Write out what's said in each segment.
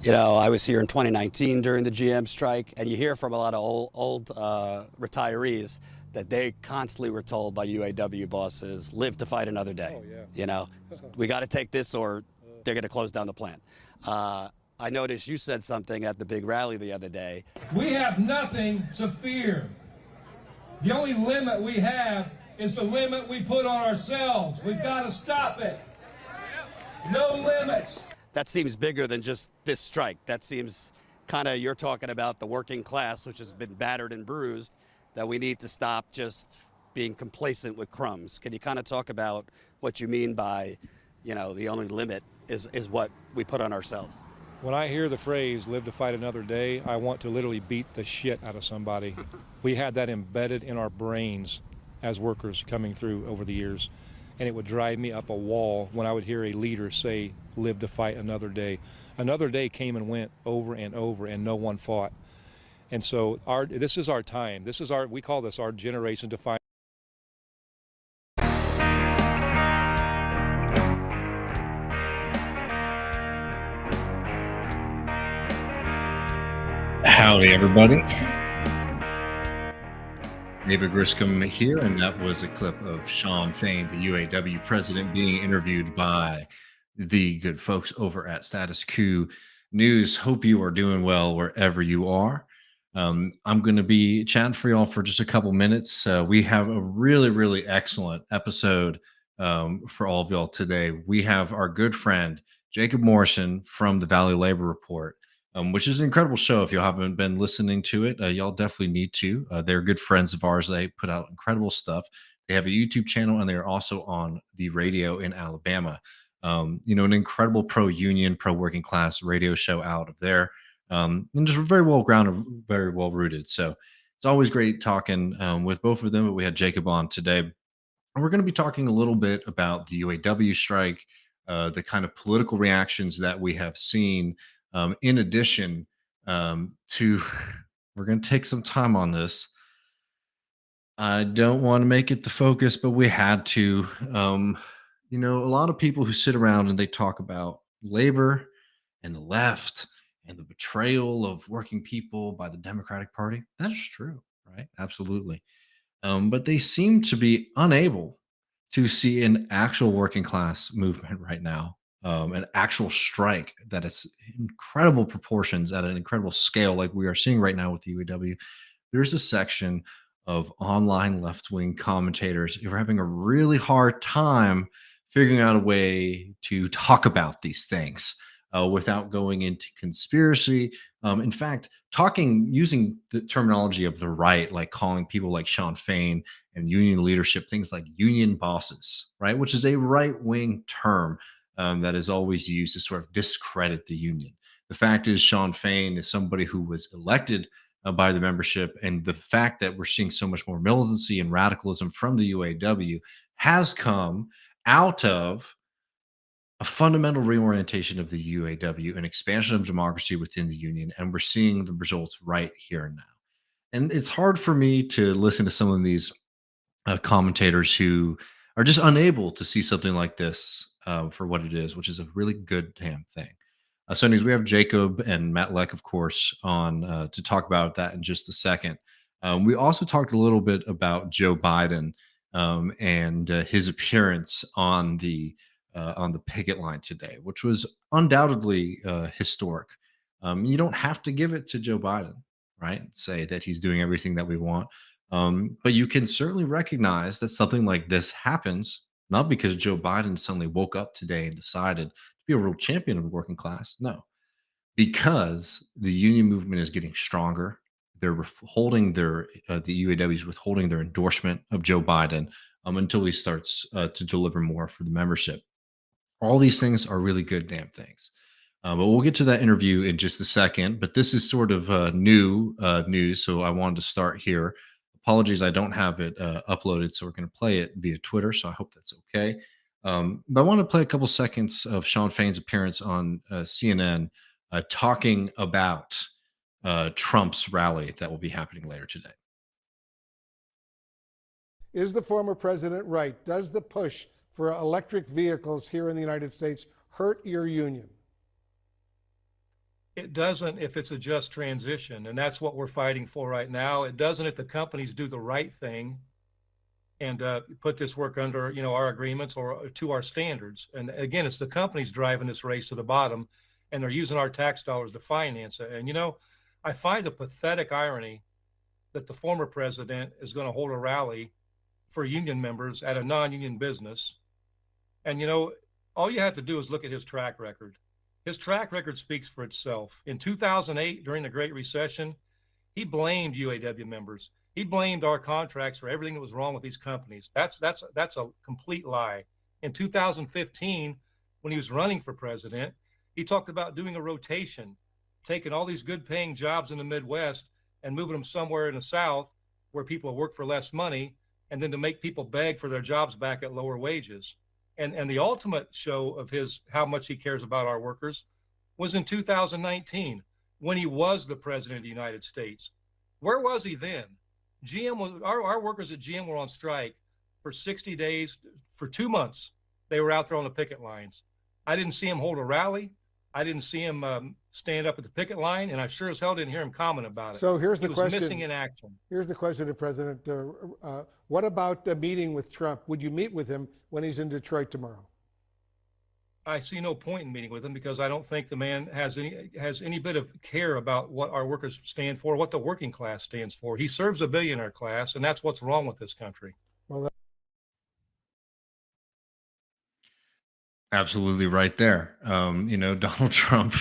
You know, I was here in 2019 during the GM strike, and you hear from a lot of old retirees that they constantly were told by UAW bosses, live to fight another day. Oh, yeah. You know, we got to take this or they're going to close down the plant. I noticed you said something at the big rally the other day. We have nothing to fear. The only limit we have is the limit we put on ourselves. We've got to stop it. No limits. That seems bigger than just this strike. That seems kind of, you're talking about the working class, which has been battered and bruised, that we need to stop just being complacent with crumbs. Can you kind of talk about what you mean by, you know, the only limit is what we put on ourselves? When I hear the phrase, live to fight another day, I want to literally beat the shit out of somebody. We had that embedded in our brains as workers coming through over the years. And it would drive me up a wall when I would hear a leader say, live to fight another day. Another day came and went over and over, and no one fought. And so this is our time. We call this our generation to fight. Howdy, everybody. David Griscom here, and that was a clip of Shan Fain, the UAW president, being interviewed by the good folks over at Status Quo News. Hope you are doing well wherever you are. I'm going to be chatting for y'all for just a couple minutes. We have a really, really excellent episode for all of y'all today. We have our good friend, Jacob Morrison from the Valley Labor Report. Which is an incredible show. If you haven't been listening to it, y'all definitely need to. They're good friends of ours. They put out incredible stuff. They have a YouTube channel, and they're also on the radio in Alabama. An incredible pro-union, pro-working class radio show out of there. And just very well grounded, very well rooted. So it's always great talking with both of them. But we had Jacob on today. And we're going to be talking a little bit about the UAW strike, the kind of political reactions that we have seen. In addition to, we're going to take some time on this. I don't want to make it the focus, but we had to. A lot of people who sit around and they talk about labor and the left and the betrayal of working people by the Democratic Party. That is true, right? Absolutely. But they seem to be unable to see an actual working class movement right now. An actual strike that is incredible proportions at an incredible scale, like we are seeing right now with the UAW. There's a section of online left-wing commentators who are having a really hard time figuring out a way to talk about these things without going into conspiracy. In fact, using the terminology of the right, like calling people like Shan Fain and union leadership things like union bosses, right, which is a right-wing term. That is always used to sort of discredit the union. The fact is, Shan Fain is somebody who was elected by the membership, and the fact that we're seeing so much more militancy and radicalism from the UAW has come out of a fundamental reorientation of the UAW, an expansion of democracy within the union, and we're seeing the results right here and now. And it's hard for me to listen to some of these commentators who are just unable to see something like this for what it is, which is a really good damn thing. So anyways, we have Jacob and Matt Leck, of course, on to talk about that in just a second. We also talked a little bit about Joe Biden and his appearance on the picket line today, which was undoubtedly historic. You don't have to give it to Joe Biden, right? Say that he's doing everything that we want. But you can certainly recognize that something like this happens, not because Joe Biden suddenly woke up today and decided to be a real champion of the working class. No, because the union movement is getting stronger. They're withholding the UAW is withholding their endorsement of Joe Biden until he starts to deliver more for the membership. All these things are really good damn things. But we'll get to that interview in just a second. But this is sort of new news, so I wanted to start here. Apologies, I don't have it uploaded, so we're going to play it via Twitter, so I hope that's okay. But I want to play a couple seconds of Shan Fain's appearance on CNN talking about Trump's rally that will be happening later today. Is the former president right? Does the push for electric vehicles here in the United States hurt your union? It doesn't if it's a just transition, and that's what we're fighting for right now. It doesn't if the companies do the right thing and put this work under, our agreements or to our standards. And again, it's the companies driving this race to the bottom, and they're using our tax dollars to finance it. And I find a pathetic irony that the former president is going to hold a rally for union members at a non-union business. And all you have to do is look at his track record. His track record speaks for itself. In 2008, during the Great Recession, he blamed UAW members. He blamed our contracts for everything that was wrong with these companies. That's a complete lie. In 2015, when he was running for president, he talked about doing a rotation, taking all these good paying jobs in the Midwest and moving them somewhere in the South where people work for less money, and then to make people beg for their jobs back at lower wages. And the ultimate show of his how much he cares about our workers was in 2019 when he was the president of the United States. Where was he then? Our workers at GM were on strike for 60 days, for 2 months. They were out there on the picket lines. I didn't see him hold a rally. I didn't see him stand up at the picket line, and I sure as hell didn't hear him comment about it. So here's the He was question. missing in action. Here's the question to President. What about the meeting with Trump? Would you meet with him when he's in Detroit tomorrow? I see no point in meeting with him because I don't think the man has any bit of care about what our workers stand for, what the working class stands for. He serves a billionaire class, and that's what's wrong with this country. Well, Absolutely right there. Donald Trump.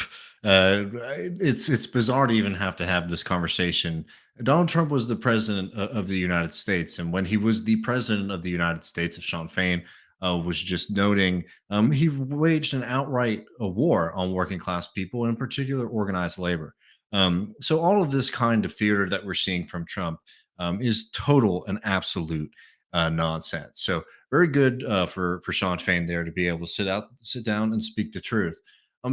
It's bizarre to even have to have this conversation. Donald Trump was the president of the United States, and when he was the president of the United States, as Shan Fain was just noting, he waged an outright war on working class people, and in particular organized labor. So all of this kind of theater that we're seeing from Trump is total and absolute nonsense. So very good for Shan Fain there to be able to sit down and speak the truth.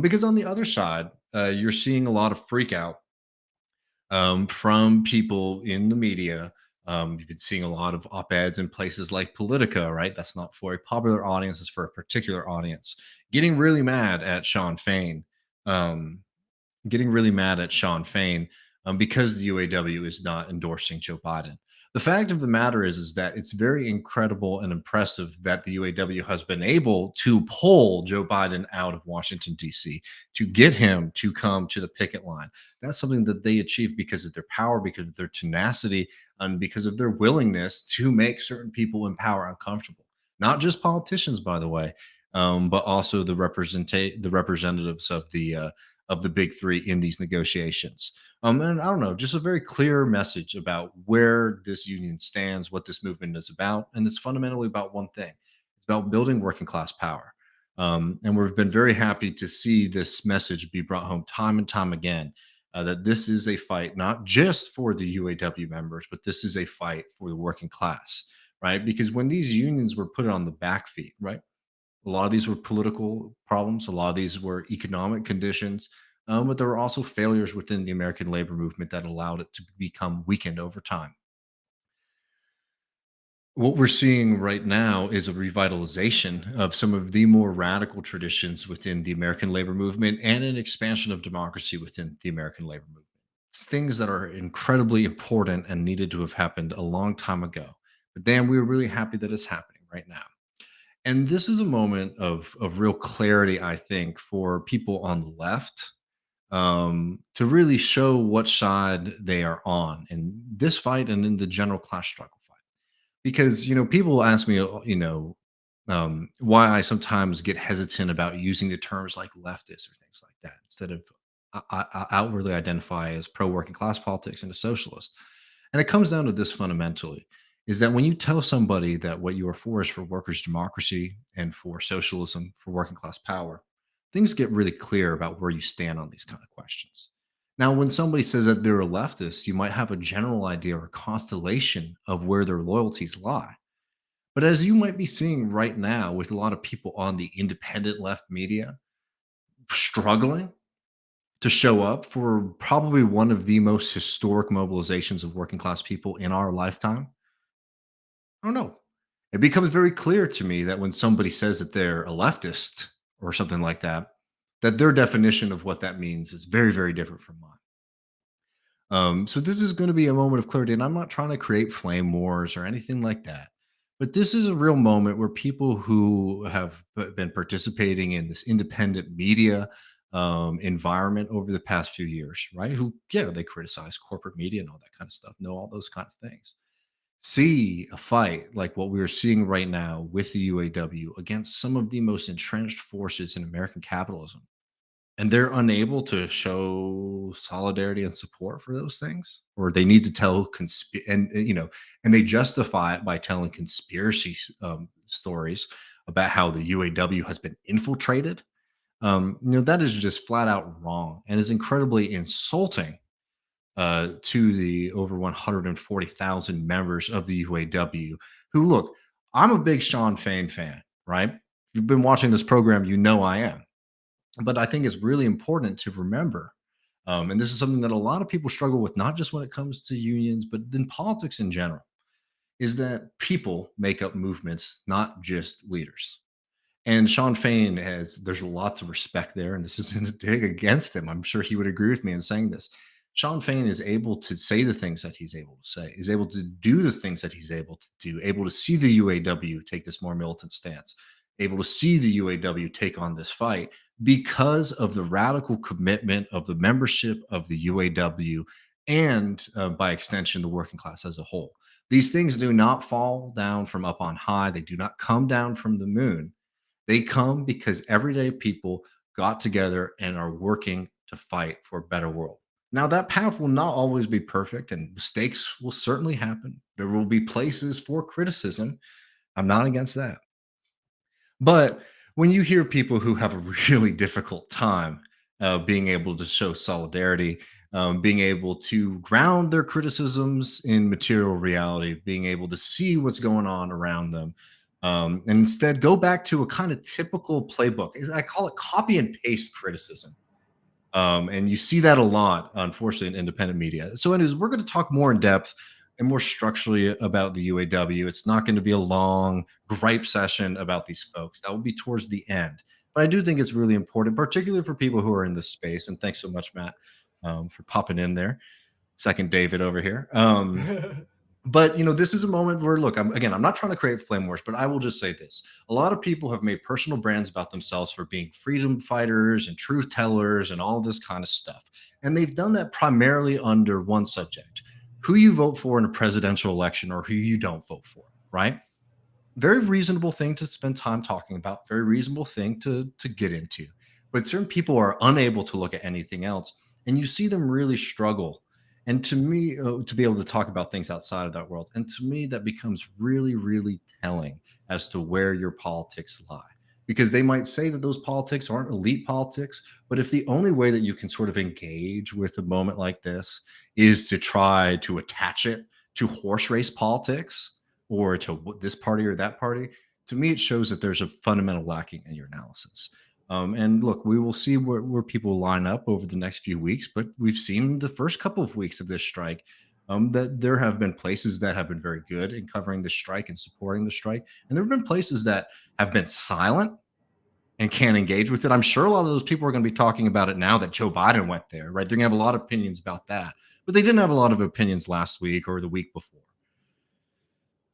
Because on the other side, you're seeing a lot of freak out from people in the media. You've been seeing a lot of op-eds in places like Politica, right? That's not for a popular audience; it's for a particular audience. Getting really mad at Shan Fain. Um, Getting really mad at Shan Fain because the UAW is not endorsing Joe Biden. The fact of the matter is that it's very incredible and impressive that the UAW has been able to pull Joe Biden out of Washington, D.C., to get him to come to the picket line. That's something that they achieved because of their power, because of their tenacity, and because of their willingness to make certain people in power uncomfortable. Not just politicians, by the way, but also the representatives of the big three in these negotiations. And I don't know, just a very clear message about where this union stands, what this movement is about. And it's fundamentally about one thing: it's about building working class power. And we've been very happy to see this message be brought home time and time again, that this is a fight not just for the UAW members, but this is a fight for the working class, right? Because when these unions were put on the back feet, right? A lot of these were political problems. A lot of these were economic conditions, but there were also failures within the American labor movement that allowed it to become weakened over time. What we're seeing right now is a revitalization of some of the more radical traditions within the American labor movement and an expansion of democracy within the American labor movement. It's things that are incredibly important and needed to have happened a long time ago. But damn, we're really happy that it's happening right now. And this is a moment of real clarity, I think, for people on the left, to really show what side they are on in this fight and in the general class struggle fight. Because people ask me, why I sometimes get hesitant about using the terms like leftist or things like that instead of I outwardly identify as pro working class politics and a socialist. And it comes down to this fundamentally: is that when you tell somebody that what you are for is for workers' democracy and for socialism, for working class power, things get really clear about where you stand on these kind of questions. Now, when somebody says that they're a leftist, you might have a general idea or constellation of where their loyalties lie. But as you might be seeing right now with a lot of people on the independent left media struggling to show up for probably one of the most historic mobilizations of working class people in our lifetime, I don't know. It becomes very clear to me that when somebody says that they're a leftist or something like that, that their definition of what that means is very, very different from mine. So this is going to be a moment of clarity, and I'm not trying to create flame wars or anything like that. But this is a real moment where people who have been participating in this independent media environment over the past few years, right? Who, yeah, they criticize corporate media and all that kind of stuff, know all those kind of things. See a fight like what we are seeing right now with the UAW against some of the most entrenched forces in American capitalism, and they're unable to show solidarity and support for those things, or they need to tell and they justify it by telling conspiracy stories about how the UAW has been infiltrated. That is just flat out wrong and is incredibly insulting to the over 140,000 members of the UAW who, look, I'm a big Shan Fain fan, right? If you've been watching this program, you know I am. But I think it's really important to remember, and this is something that a lot of people struggle with, not just when it comes to unions, but in politics in general, is that people make up movements, not just leaders. And Shan Fain there's a lot to respect there, and this isn't a dig against him. I'm sure he would agree with me in saying this. Shan Fain is able to say the things that he's able to say, is able to do the things that he's able to do, able to see the UAW take this more militant stance, able to see the UAW take on this fight because of the radical commitment of the membership of the UAW and by extension, the working class as a whole. These things do not fall down from up on high. They do not come down from the moon. They come because everyday people got together and are working to fight for a better world. Now, that path will not always be perfect, and mistakes will certainly happen. There will be places for criticism. I'm not against that. But when you hear people who have a really difficult time being able to show solidarity, being able to ground their criticisms in material reality, being able to see what's going on around them, and instead go back to a kind of typical playbook. I call it copy and paste criticism. And you see that a lot, unfortunately, in independent media. So anyways, we're going to talk more in depth and more structurally about the UAW. It's not going to be a long gripe session about these folks. That will be towards the end. But I do think it's really important, particularly for people who are in this space. And thanks so much, Matt, for popping in there. Second David over here. But this is a moment where, look, I'm not trying to create flame wars, but I will just say this. A lot of people have made personal brands about themselves for being freedom fighters and truth tellers and all this kind of stuff. And they've done that primarily under one subject: who you vote for in a presidential election or who you don't vote for, right? Very reasonable thing to spend time talking about, very reasonable thing to get into. But certain people are unable to look at anything else, and you see them really struggle. And to me, to be able to talk about things outside of that world. And to me, that becomes really, really telling as to where your politics lie. Because they might say that those politics aren't elite politics, but if the only way that you can sort of engage with a moment like this is to try to attach it to horse race politics or to this party or that party, to me, it shows that there's a fundamental lacking in your analysis. And look, we will see where people line up over the next few weeks, but we've seen the first couple of weeks of this strike that there have been places that have been very good in covering the strike and supporting the strike. And there have been places that have been silent and can't engage with it. I'm sure a lot of those people are going to be talking about it now that Joe Biden went there, right? They're going to have a lot of opinions about that, but they didn't have a lot of opinions last week or the week before.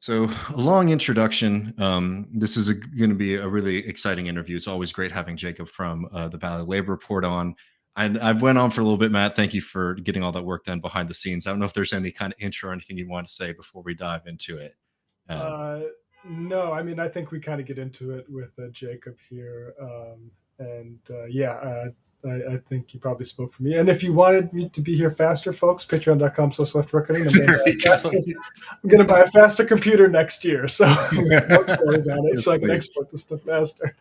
So a long introduction. This is going to be a really exciting interview. It's always great having Jacob from the Valley Labor Report on. I've went on for a little bit, Matt. Thank you for getting all that work done behind the scenes. I don't know if there's any kind of intro or anything you want to say before we dive into it. No, I mean, I think we kind of get into it with Jacob here. I think he probably spoke for me. And if you wanted me to be here faster, folks, patreon.com/leftreckoning. I'm going to buy a faster computer next year. So I can export this stuff faster.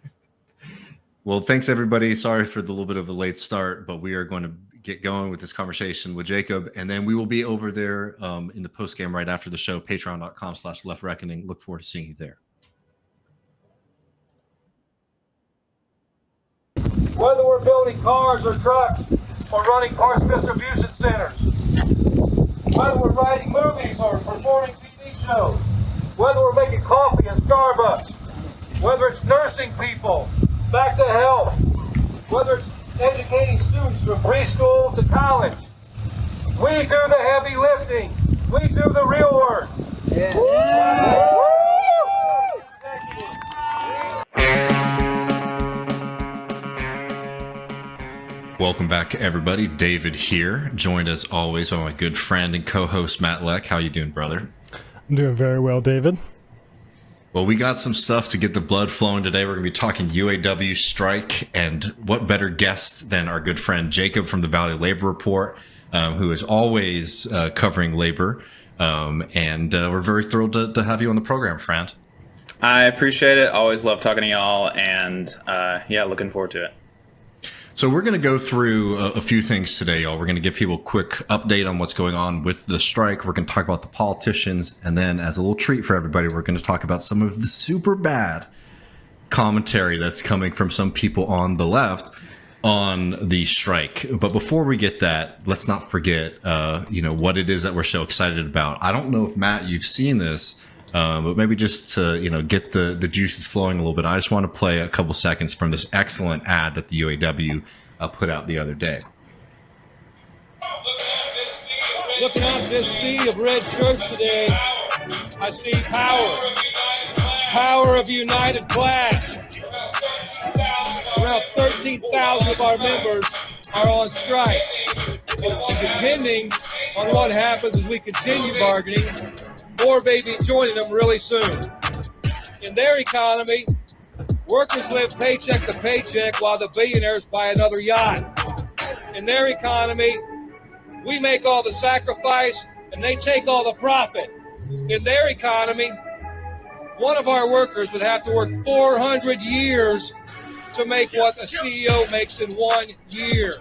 Well, thanks, everybody. Sorry for the little bit of a late start, but we are going to get going with this conversation with Jacob. And then we will be over there in the post game right after the show, patreon.com/leftreckoning. Look forward to seeing you there. Whether we're building cars or trucks or running parts distribution centers, whether we're writing movies or performing TV shows, whether we're making coffee at Starbucks, whether it's nursing people back to health, whether it's educating students from preschool to college. We do the heavy lifting. We do the real work. Welcome back, everybody. David here, joined as always by my good friend and co-host Matt Leck. How you doing, brother? I'm doing very well, David. Well, we got some stuff to get the blood flowing today. We're going to be talking UAW strike, and what better guest than our good friend Jacob from the Valley Labor Report, who is always covering labor. And we're very thrilled to have you on the program, friend. I appreciate it. Always love talking to y'all, and yeah, looking forward to it. So we're going to go through a few things today, y'all. We're going to give people a quick update on what's going on with the strike. We're going to talk about the politicians. And then as a little treat for everybody, we're going to talk about some of the super bad commentary that's coming from some people on the left on the strike. But before we get that, let's not forget, what it is that we're so excited about. I don't know if, Matt, you've seen this, but maybe just to, get the juices flowing a little bit, I just want to play a couple seconds from this excellent ad that the UAW put out the other day. Looking out this sea of red shirts today, I see power. Power of a united class. Around 13,000 of our members are on strike. And depending on what happens as we continue bargaining, more may be joining them really soon. In their economy, workers live paycheck to paycheck while the billionaires buy another yacht. In their economy, we make all the sacrifice and they take all the profit. In their economy, one of our workers would have to work 400 years to make what a CEO makes in 1 year.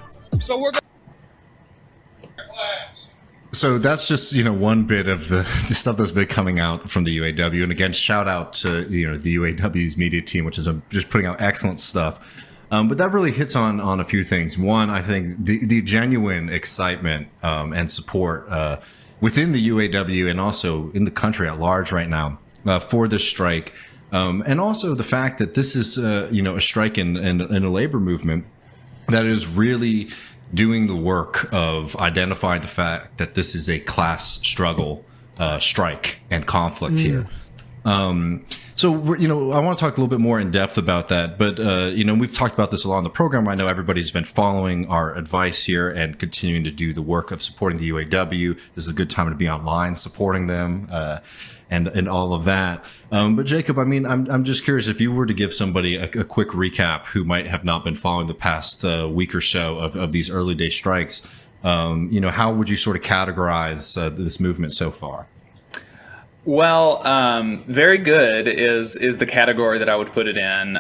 So that's just, one bit of the stuff that's been coming out from the UAW. And again, shout out to, the UAW's media team, which is just putting out excellent stuff. But that really hits on a few things. One, I think the genuine excitement and support within the UAW and also in the country at large right now for this strike. And also the fact that this is, a strike in a labor movement that is really doing the work of identifying the fact that this is a class struggle, strike and conflict here. So, I want to talk a little bit more in depth about that, but, we've talked about this a lot on the program. I know everybody's been following our advice here and continuing to do the work of supporting the UAW. This is a good time to be online supporting them, and all of that. But Jacob, I'm just curious if you were to give somebody a quick recap who might have not been following the past week or so of these early day strikes, how would you sort of categorize this movement so far? Well, very good is the category that I would put it in.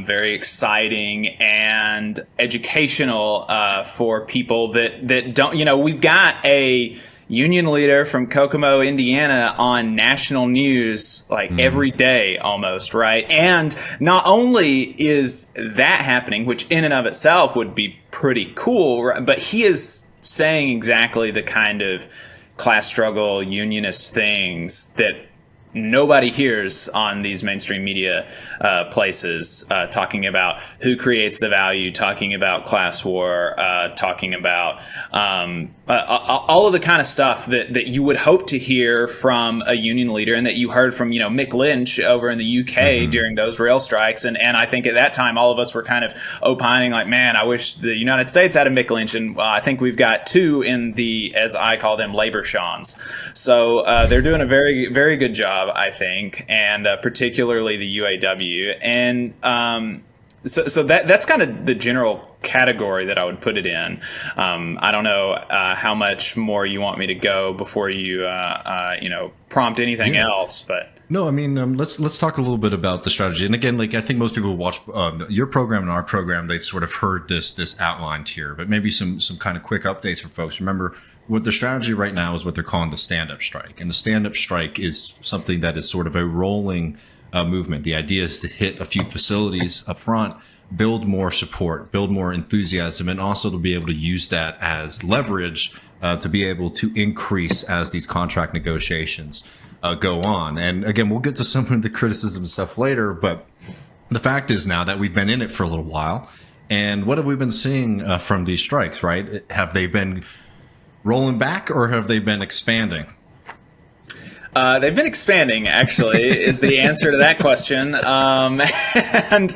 Very exciting and educational for people that don't, we've got a union leader from Kokomo, Indiana on national news every day almost, right? And not only is that happening, which in and of itself would be pretty cool, right? But he is saying exactly the kind of class struggle, unionist things that nobody hears on these mainstream media places, talking about who creates the value, talking about class war, talking about all of the kind of stuff that you would hope to hear from a union leader, and that you heard from, Mick Lynch over in the UK during those rail strikes. And I think at that time, all of us were kind of opining like, man, I wish the United States had a Mick Lynch. And I think we've got two in the, as I call them, labor Shans. So they're doing a very, very good job, I think, and particularly the UAW. And so that's kind of the general category that I would put it in. I don't know how much more you want me to go before you prompt anything else, but. No, let's talk a little bit about the strategy. And again, I think most people who watch your program and our program, they've sort of heard this outlined here, but maybe some kind of quick updates for folks. Remember, what the strategy right now is what they're calling the stand-up strike. And the stand-up strike is something that is sort of a rolling movement. The idea is to hit a few facilities up front, build more support, build more enthusiasm, and also to be able to use that as leverage to be able to increase as these contract negotiations go on. And again, we'll get to some of the criticism stuff later, but the fact is now that we've been in it for a little while, And what have we been seeing from these strikes, right? Have they been rolling back or have they been expanding? They've been expanding, actually, is the answer to that question. And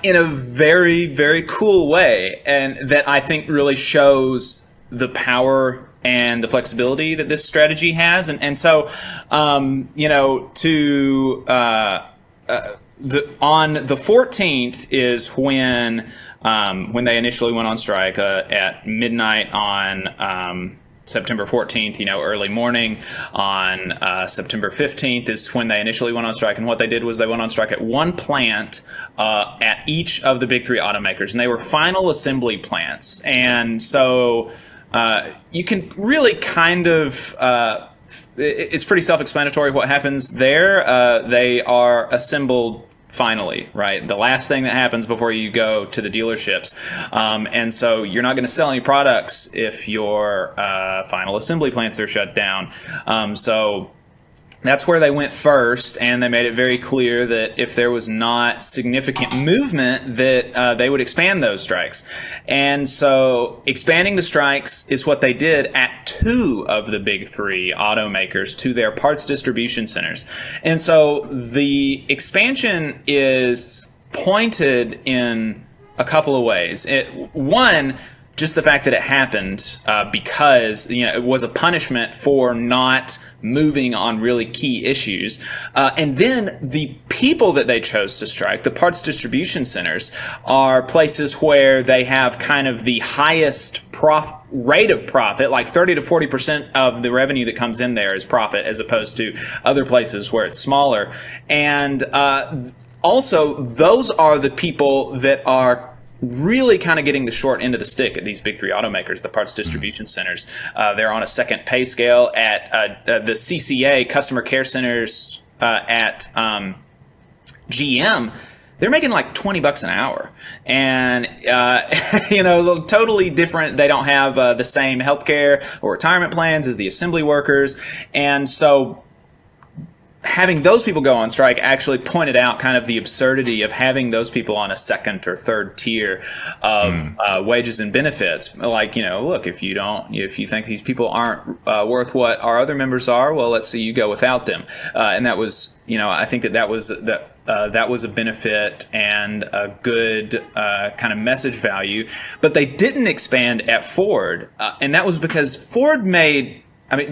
in a very, very cool way. And that I think really shows the power and the flexibility that this strategy has. And so, on the 14th is when they initially went on strike at midnight on September 14th, early morning. On September 15th is when they initially went on strike. And what they did was they went on strike at one plant at each of the big three automakers. And they were final assembly plants. And so you can really kind of, it's pretty self-explanatory what happens there. They are assembled finally, right? The last thing that happens before you go to the dealerships. And so you're not going to sell any products if your final assembly plants are shut down. So that's where they went first, and they made it very clear that if there was not significant movement, that they would expand those strikes. And so expanding the strikes is what they did at two of the big three automakers to their parts distribution centers. And so the expansion is pointed in a couple of ways. One, just the fact that it happened because it was a punishment for not moving on really key issues. And then the people that they chose to strike, the parts distribution centers, are places where they have kind of the highest rate of profit, like 30 to 40% of the revenue that comes in there is profit, as opposed to other places where it's smaller. And also, those are the people that are really kind of getting the short end of the stick at these big three automakers, the parts distribution centers. They're on a second pay scale at the CCA, customer care centers at GM. They're making like $20 an hour, and totally different. They don't have the same healthcare or retirement plans as the assembly workers, and so having those people go on strike actually pointed out kind of the absurdity of having those people on a second or third tier of wages and benefits. Like, look, if you think these people aren't worth what our other members are, well, let's see you go without them. And that was, I think that was a benefit and a good kind of message value. But they didn't expand at Ford, and that was because Ford made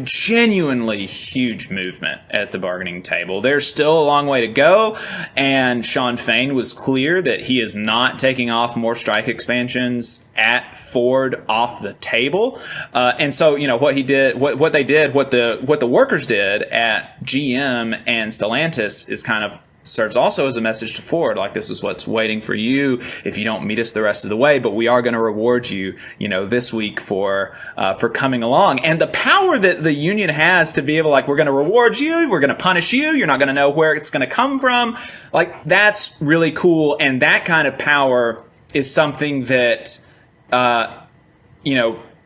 genuinely huge movement at the bargaining table. There's still a long way to go, and Shan Fain was clear that he is not taking off more strike expansions at Ford off the table. And so, what he did, what the workers did at GM and Stellantis is kind of serves also as a message to Ford, like, this is what's waiting for you if you don't meet us the rest of the way, but we are going to reward you, this week for coming along. And the power that the union has to be able, like, we're going to reward you, we're going to punish you, you're not going to know where it's going to come from, like, that's really cool. And that kind of power is something that,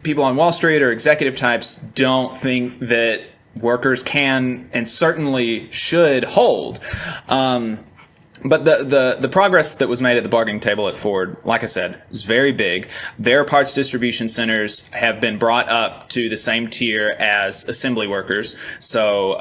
people on Wall Street or executive types don't think that workers can and certainly should hold. But the progress that was made at the bargaining table at Ford, like I said, is very big. Their parts distribution centers have been brought up to the same tier as assembly workers. So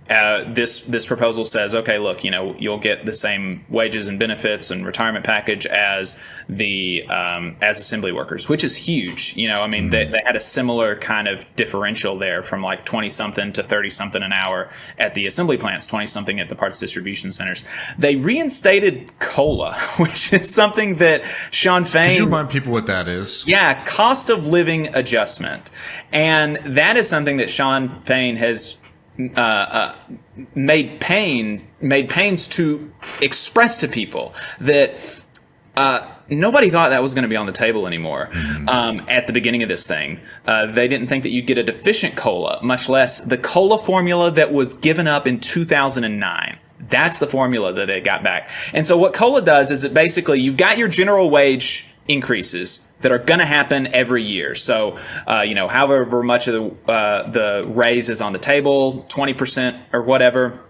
this proposal says, okay, look, you'll get the same wages and benefits and retirement package as the as assembly workers, which is huge. They had a similar kind of differential there from like 20-something to 30-something an hour at the assembly plants, 20-something at the parts distribution centers. They reinstated COLA, which is something that Shan Fain... Could you remind people what that is? Yeah, cost of living adjustment. And that is something that Shan Fain has made pains to express to people that nobody thought that was going to be on the table anymore. At the beginning of this thing, they didn't think that you'd get a deficient COLA, much less the COLA formula that was given up in 2009. That's the formula that they got back. And so what COLA does is that basically you've got your general wage increases that are going to happen every year. So, however much of the raise is on the table, 20% or whatever.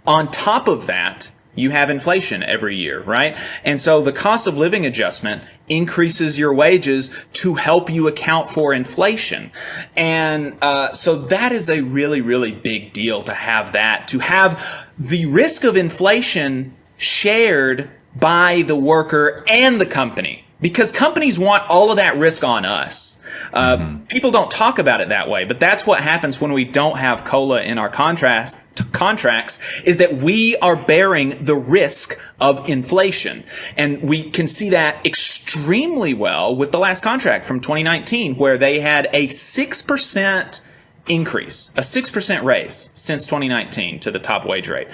On top of that, you have inflation every year, right? And so the cost of living adjustment increases your wages to help you account for inflation. And so that is a really, really big deal to have that, to have the risk of inflation shared by the worker and the company, because companies want all of that risk on us. People don't talk about it that way, but that's what happens when we don't have COLA in our contracts, is that we are bearing the risk of inflation. And we can see that extremely well with the last contract from 2019, where they had a 6% increase, a 6% raise since 2019 to the top wage rate,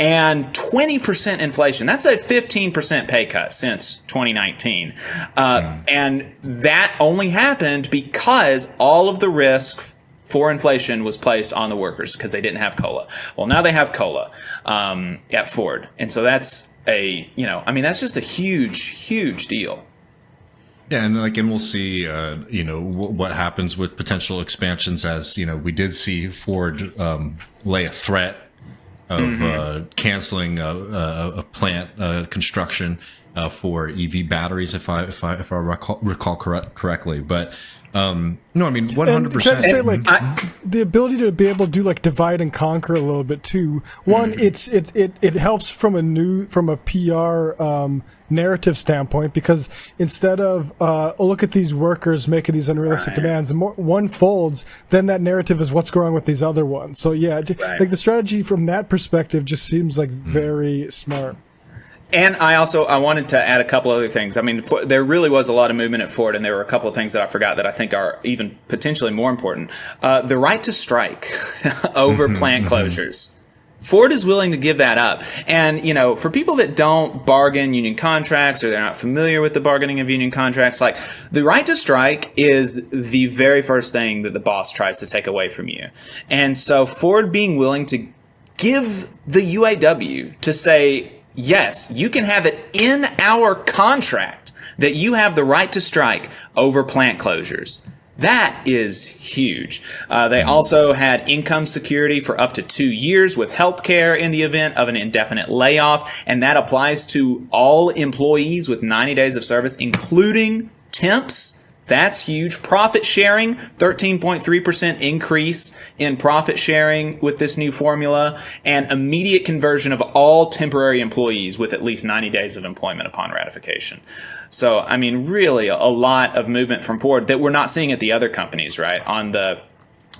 and 20% inflation. That's a 15% pay cut since 2019. And that only happened because all of the risk for inflation was placed on the workers because they didn't have COLA. Well, now they have COLA at Ford. And so that's that's just a huge, huge deal. Yeah, and we'll see, what happens with potential expansions, as, we did see Ford lay a threat of canceling a plant construction for EV batteries, if I recall correctly. But no, I mean 100%. The ability to be able to do divide and conquer a little bit too. One, it helps from a PR narrative standpoint, because instead of look at these workers making these unrealistic demands, and one folds, then that narrative is what's going on with these other ones. So yeah, the strategy from that perspective just seems very smart. And I wanted to add a couple other things. I mean, there really was a lot of movement at Ford, and there were a couple of things that I forgot that I think are even potentially more important. The right to strike over plant closures. Ford is willing to give that up. And, for people that don't bargain union contracts, or they're not familiar with the bargaining of union contracts, the right to strike is the very first thing that the boss tries to take away from you. And so Ford being willing to give the UAW to say, yes, you can have it in our contract that you have the right to strike over plant closures. That is huge. They also had income security for up to 2 years with health care in the event of an indefinite layoff, and that applies to all employees with 90 days of service, including temps. That's huge. Profit sharing, 13.3% increase in profit sharing with this new formula, and immediate conversion of all temporary employees with at least 90 days of employment upon ratification. So, I mean, really a lot of movement from Ford that we're not seeing at the other companies, right? On the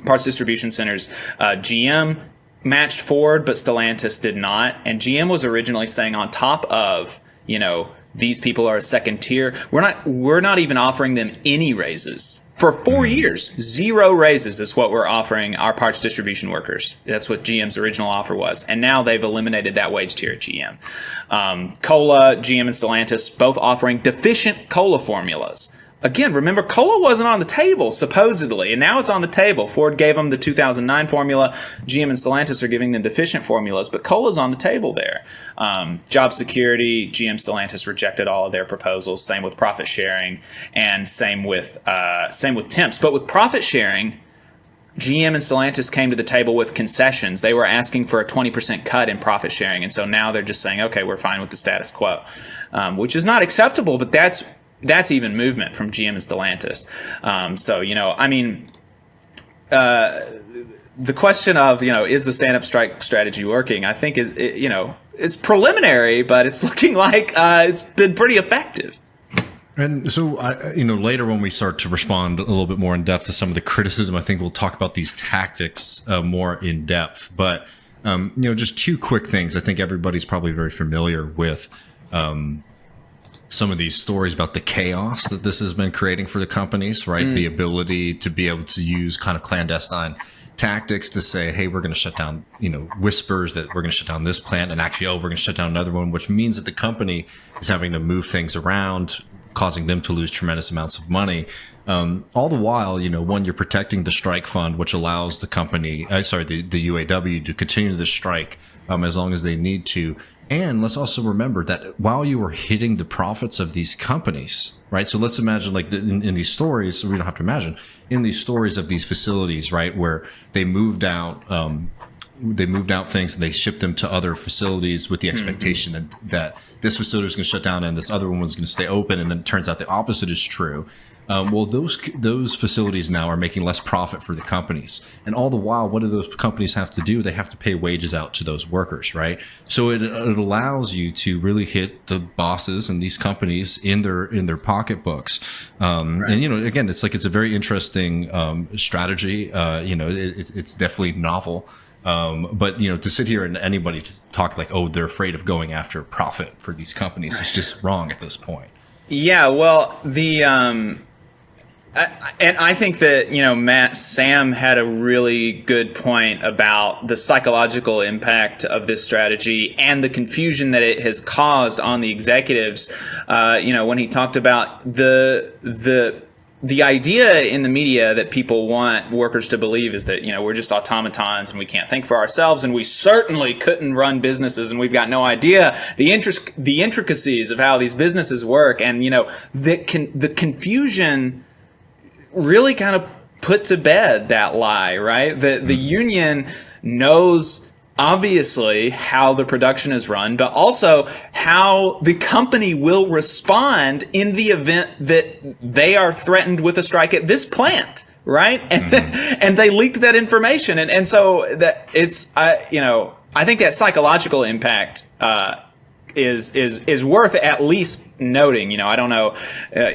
parts distribution centers, GM matched Ford, but Stellantis did not. And GM was originally saying, on top of, these people are a second tier, we're not even offering them any raises. For 4 years, 0 raises is what we're offering our parts distribution workers. That's what GM's original offer was. And now they've eliminated that wage tier at GM. COLA, GM, and Stellantis both offering deficient COLA formulas. Again, remember, COLA wasn't on the table, supposedly, and now it's on the table. Ford gave them the 2009 formula. GM and Stellantis are giving them deficient formulas, but COLA's on the table there. Job security, GM, Stellantis rejected all of their proposals. Same with profit sharing, and same with temps. But with profit sharing, GM and Stellantis came to the table with concessions. They were asking for a 20% cut in profit sharing, and so now they're just saying, okay, we're fine with the status quo, which is not acceptable, but that's even movement from GM and Stellantis. The question of, is the stand-up strike strategy working, I think it's preliminary, but it's looking like it's been pretty effective. And so, later when we start to respond a little bit more in depth to some of the criticism, I think we'll talk about these tactics more in depth. But, just 2 quick things. I think everybody's probably very familiar with some of these stories about the chaos that this has been creating for the companies, right? The ability to be able to use kind of clandestine tactics to say, hey, we're going to shut down, whispers that we're going to shut down this plant, and actually, we're going to shut down another one, which means that the company is having to move things around, causing them to lose tremendous amounts of money. All the while, one, you're protecting the strike fund, which allows the company, the UAW to continue the strike as long as they need to. And let's also remember that while you are hitting the profits of these companies, right? So let's imagine in these stories, we don't have to imagine, in these stories of these facilities, right, where they moved out they moved out things and they shipped them to other facilities with the expectation that this facility was going to shut down and this other one was going to stay open, and then it turns out the opposite is true. Well, those facilities now are making less profit for the companies, and all the while, what do those companies have to do? They have to pay wages out to those workers, right? So it allows you to really hit the bosses and these companies in their pocketbooks. Right. And again, it's a very interesting strategy. It's definitely novel. But to sit here and anybody to talk like, oh, they're afraid of going after profit for these companies is just wrong at this point. Yeah, well, and I think that, Sam had a really good point about the psychological impact of this strategy and the confusion that it has caused on the executives. When he talked about the idea in the media that people want workers to believe is that, we're just automatons and we can't think for ourselves, and we certainly couldn't run businesses, and we've got no idea the intricacies of how these businesses work. And, the confusion really kind of put to bed that lie, right? The union knows obviously how the production is run, but also how the company will respond in the event that they are threatened with a strike at this plant, right? And and they leaked that information, and so that it's I think that psychological impact is worth at least noting. I don't know.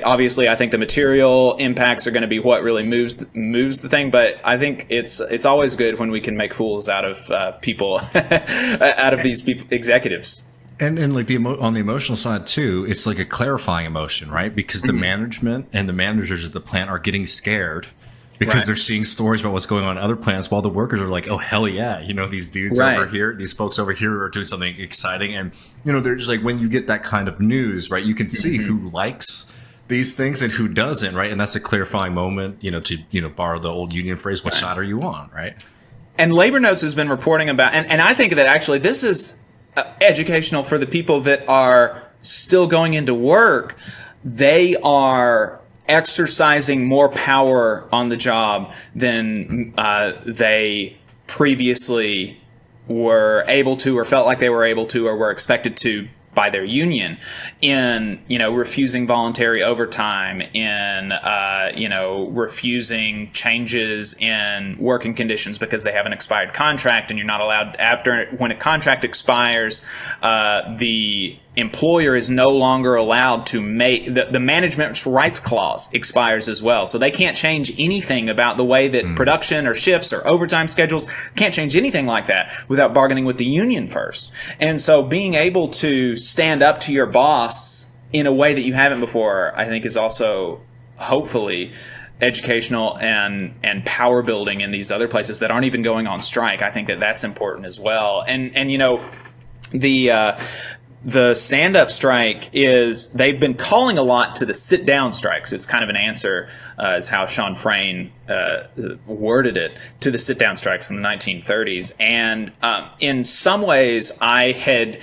Obviously, I think the material impacts are going to be what really moves the thing. But I think it's always good when we can make fools out of people, out of these people, executives. And like on the emotional side too, it's like a clarifying emotion, right? Because the management and the managers at the plant are getting scared because they're seeing stories about what's going on in other plants, while the workers are like, oh, hell yeah, these dudes over here, these folks over here are doing something exciting. And, they're just like, when you get that kind of news, right, you can see who likes these things and who doesn't, right? And that's a clarifying moment, to borrow the old union phrase, what side are you on, right? And Labor Notes has been reporting about, and I think that actually this is educational for the people that are still going into work. They are exercising more power on the job than they previously were able to, or felt like they were able to, or were expected to by their union, in refusing voluntary overtime, in refusing changes in working conditions because they have an expired contract, and you're not allowed when a contract expires, the employer is no longer allowed to make the management's rights clause expires as well. So they can't change anything about the way that production or shifts or overtime schedules, can't change anything like that without bargaining with the union first. And so being able to stand up to your boss in a way that you haven't before, I think, is also hopefully educational and power building in these other places that aren't even going on strike. I think that that's important as well. And the stand-up strike they've been calling a lot to the sit-down strikes. It's kind of an answer, is how Shan Fain worded it, to the sit-down strikes in the 1930s. And in some ways, I had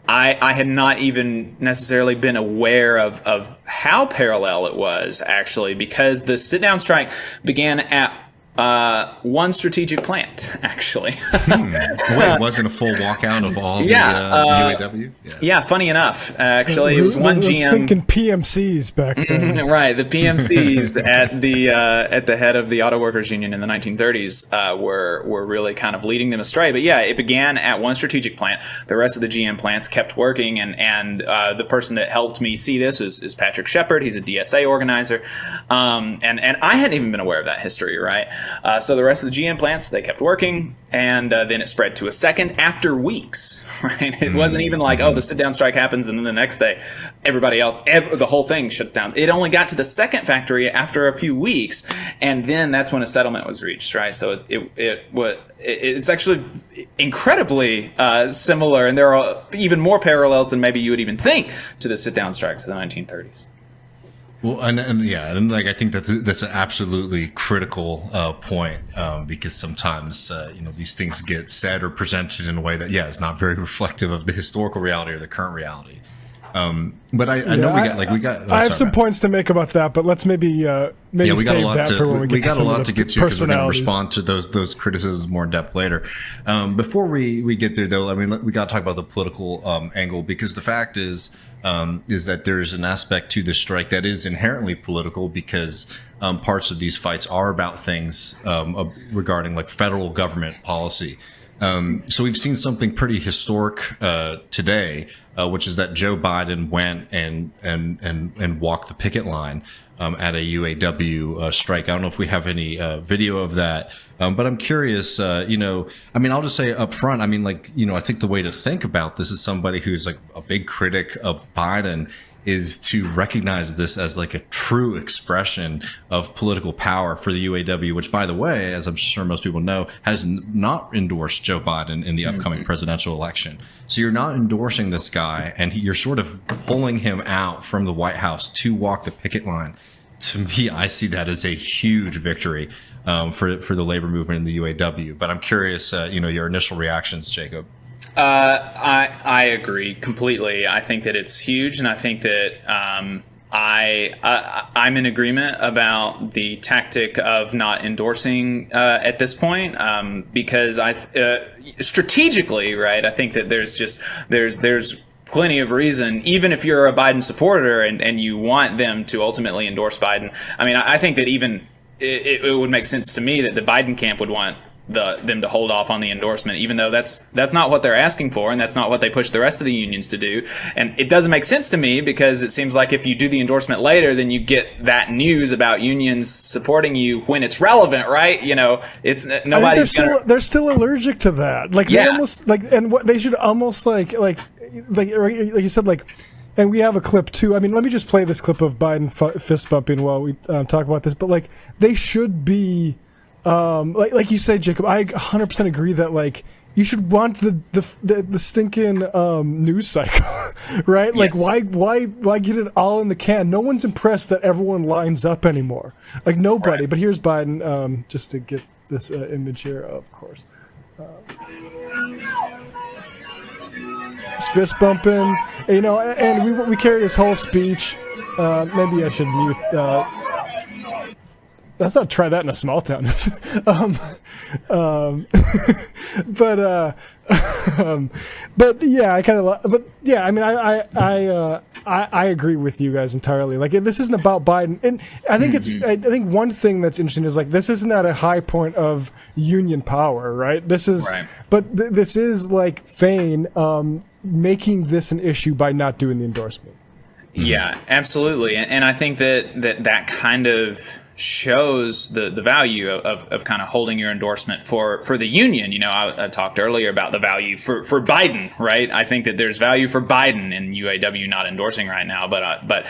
not even necessarily been aware of how parallel it was, actually, because the sit-down strike began at one strategic plant, actually. Wait, it wasn't a full walkout of all the UAW? Yeah, funny enough. Actually, it was one GM. I was thinking PMCs back then. Right, the PMCs at the head of the Auto Workers Union in the 1930s were really kind of leading them astray. But yeah, it began at one strategic plant. The rest of the GM plants kept working, and the person that helped me see this is Patrick Shepard. He's a DSA organizer, and I hadn't even been aware of that history, right? So the rest of the GM plants, they kept working, and then it spread to a second after weeks, right? It wasn't even like, oh, the sit-down strike happens, and then the next day, everybody else, the whole thing shut down. It only got to the second factory after a few weeks, and then that's when a settlement was reached, right? So it's actually incredibly similar, and there are even more parallels than maybe you would even think to the sit-down strikes of the 1930s. Well, and like I think that's an absolutely critical point, because sometimes these things get said or presented in a way that is not very reflective of the historical reality or the current reality. But I know we got. I have some points to make about that, but let's maybe we got save a lot that for when we get to some of the get to because we're going to respond to those criticisms more in depth later. Before we get there, though, I mean, we got to talk about the political angle, because the fact is that there's an aspect to this strike that is inherently political, because parts of these fights are about things regarding like federal government policy. So we've seen something pretty historic today, which is that Joe Biden went and walked the picket line at a UAW strike. I don't know if we have any video of that, but I'm curious. I mean, I'll just say up front. I mean, like, I think the way to think about this is somebody who's like a big critic of Biden is to recognize this as like a true expression of political power for the UAW, which, by the way, as I'm sure most people know, has not endorsed Joe Biden in the upcoming presidential election. So you're not endorsing this guy, and you're sort of pulling him out from the White House to walk the picket line. To me, I see that as a huge victory for the labor movement in the UAW. But I'm curious, your initial reactions, Jacob. I agree completely. I think that it's huge, and I think that I'm in agreement about the tactic of not endorsing at this point, because strategically, right? I think that there's plenty of reason, even if you're a Biden supporter and you want them to ultimately endorse Biden. I mean, I think that even it would make sense to me that the Biden camp would want them to hold off on the endorsement, even though that's not what they're asking for, and that's not what they push the rest of the unions to do. And it doesn't make sense to me, because it seems like if you do the endorsement later, then you get that news about unions supporting you when it's relevant, right? It's nobody's they're still allergic to that. Like, they almost like, and what they should almost like you said, like. And we have a clip too. I mean, let me just play this clip of Biden fist bumping while we talk about this. But like, they should be. Like you said, Jacob, I 100% agree that like you should want the stinking news cycle, right? Like, why get it all in the can? No one's impressed that everyone lines up anymore. Like, nobody. Right. But here's Biden, just to get this image here, of course. Fist bumping, and we carry his whole speech. Maybe I should mute. Let's not try that in a small town. But yeah, I kind of. But yeah, I mean, I agree with you guys entirely. Like, this isn't about Biden, and I think I think one thing that's interesting is like this isn't at a high point of union power, right? This is, right. But this is like Fain making this an issue by not doing the endorsement. Yeah, absolutely, and I think that kind of shows the value of kind of holding your endorsement for the union. I talked earlier about the value for Biden, right? I think that there's value for Biden in UAW not endorsing right now, but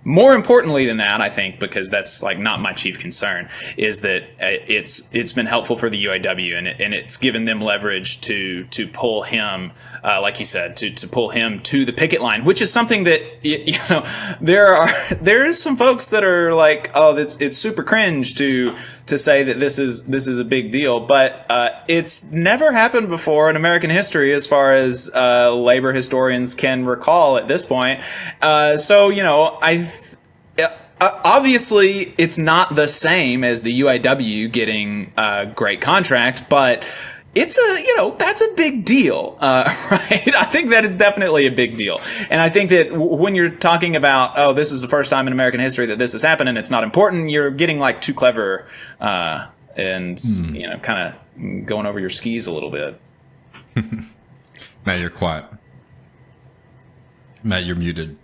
more importantly than that, I think, because that's like not my chief concern, is that it's been helpful for the UAW, and it's given them leverage to pull him, like you said, to pull him to the picket line, which is something that there's some folks that are like, oh, it's super cringe to say that this is a big deal, but it's never happened before in American history, as far as labor historians can recall at this point. Obviously, it's not the same as the UAW getting a great contract, but it's that's a big deal, right? I think that is definitely a big deal. And I think that when you're talking about, oh, this is the first time in American history that this has happened and it's not important, you're getting like too clever and kind of going over your skis a little bit. Matt, you're quiet. Matt, you're muted.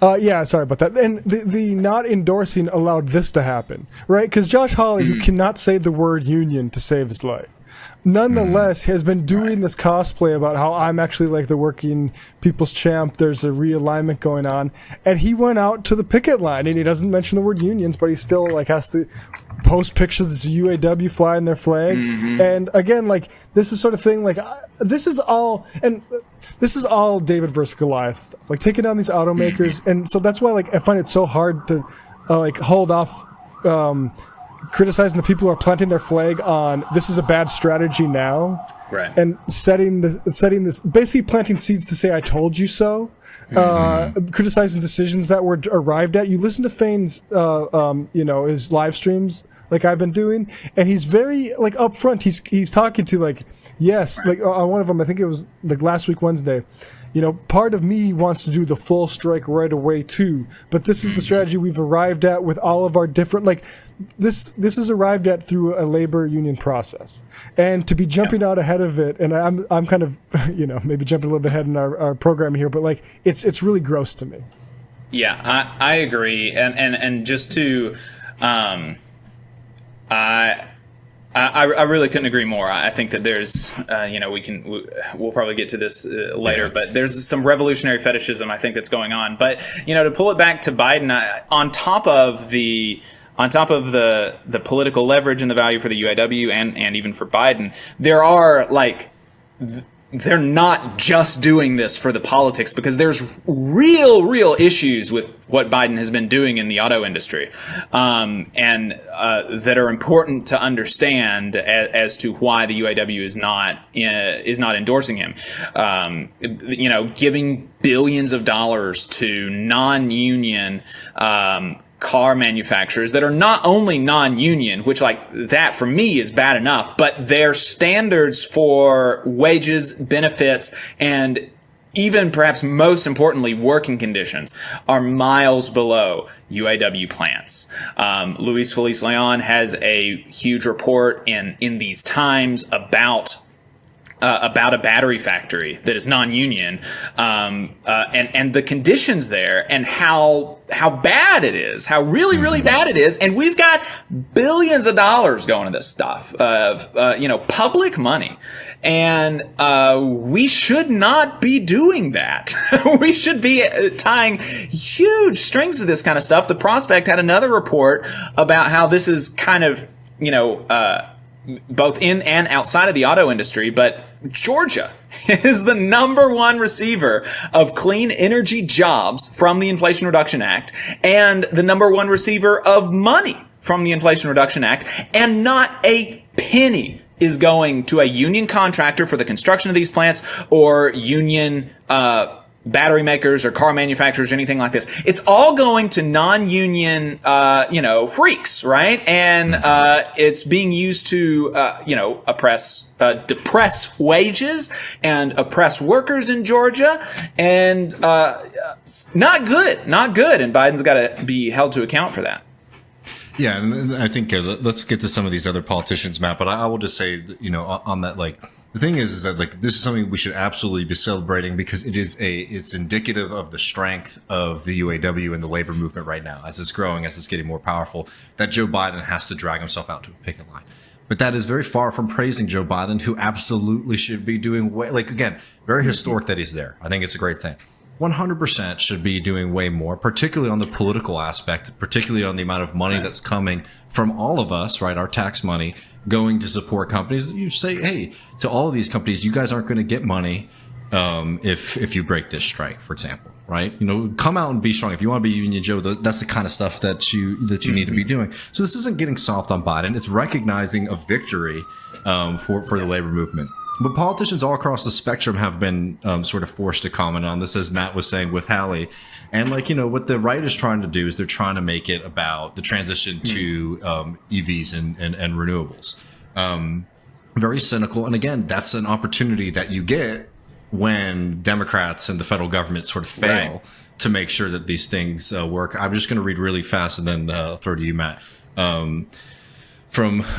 Yeah, sorry about that. And the not endorsing allowed this to happen, right? Because Josh Hawley, who cannot say the word union to save his life, nonetheless has been doing this cosplay about how I'm actually like the working people's champ. There's a realignment going on. And he went out to the picket line, and he doesn't mention the word unions, but he still like has to post pictures of UAW flying their flag. And again, like, this is sort of thing, like, this is all David versus Goliath stuff, like taking down these automakers. And so that's why, like, I find it so hard to like hold off criticizing the people who are planting their flag on this is a bad strategy now, Right. and setting this, basically planting seeds to say I told you so. Criticizing decisions that were arrived at. You listen to Fain's, his live streams, like I've been doing, and he's very like upfront. He's talking to like, yes, like on one of them, I think it was like last week Wednesday. Part of me wants to do the full strike right away too, but this is the strategy we've arrived at with all of our different, like this is arrived at through a labor union process, and to be jumping out ahead of it, and I'm kind of maybe jumping a little bit ahead in our program here, but like it's really gross to me. Yeah, I agree, and just to I really couldn't agree more. I think that there's, we'll probably get to this later, but there's some revolutionary fetishism I think that's going on. But to pull it back to Biden, on top of the political leverage and the value for the UAW and even for Biden, there are they're not just doing this for the politics, because there's real issues with what Biden has been doing in the auto industry, and that are important to understand as to why the UAW is not endorsing him. Giving billions of dollars to non-union car manufacturers that are not only non-union, which that for me is bad enough, but their standards for wages, benefits, and even perhaps most importantly, working conditions are miles below UAW plants. Luis Feliz Leon has a huge report in these times about a battery factory that is non-union, and the conditions there, and how bad it is, how really bad it is. And we've got billions of dollars going to this stuff, public money. And we should not be doing that. We should be tying huge strings to this kind of stuff. The Prospect had another report about how this is kind of, both in and outside of the auto industry, but Georgia is the #1 receiver of clean energy jobs from the Inflation Reduction Act, and the #1 receiver of money from the Inflation Reduction Act, and not a penny is going to a union contractor for the construction of these plants, or union battery makers or car manufacturers or anything like this. It's all going to non-union, freaks, right? And it's being used to, depress wages and oppress workers in Georgia, and not good. And Biden's got to be held to account for that. Yeah, and I think let's get to some of these other politicians, Matt. But I will just say, on that, the thing is that this is something we should absolutely be celebrating, because it's indicative of the strength of the UAW and the labor movement right now, as it's growing, as it's getting more powerful, that Joe Biden has to drag himself out to a picket line. But that is very far from praising Joe Biden, who absolutely should be doing very historic that he's there. I think it's a great thing. 100% should be doing way more, particularly on the political aspect, particularly on the amount of money that's coming from all of us, right? Our tax money going to support companies. You say, hey, to all of these companies, you guys aren't going to get money if you break this strike, for example, right? Come out and be strong. If you want to be Union Joe, that's the kind of stuff that you need to be doing. So this isn't getting soft on Biden. It's recognizing a victory for the labor movement. But politicians all across the spectrum have been sort of forced to comment on this, as Matt was saying with Hallie. And what the right is trying to do is they're trying to make it about the transition to EVs and renewables. Very cynical. And again, that's an opportunity that you get when Democrats and the federal government sort of fail to make sure that these things work. I'm just going to read really fast and then throw to you, Matt. From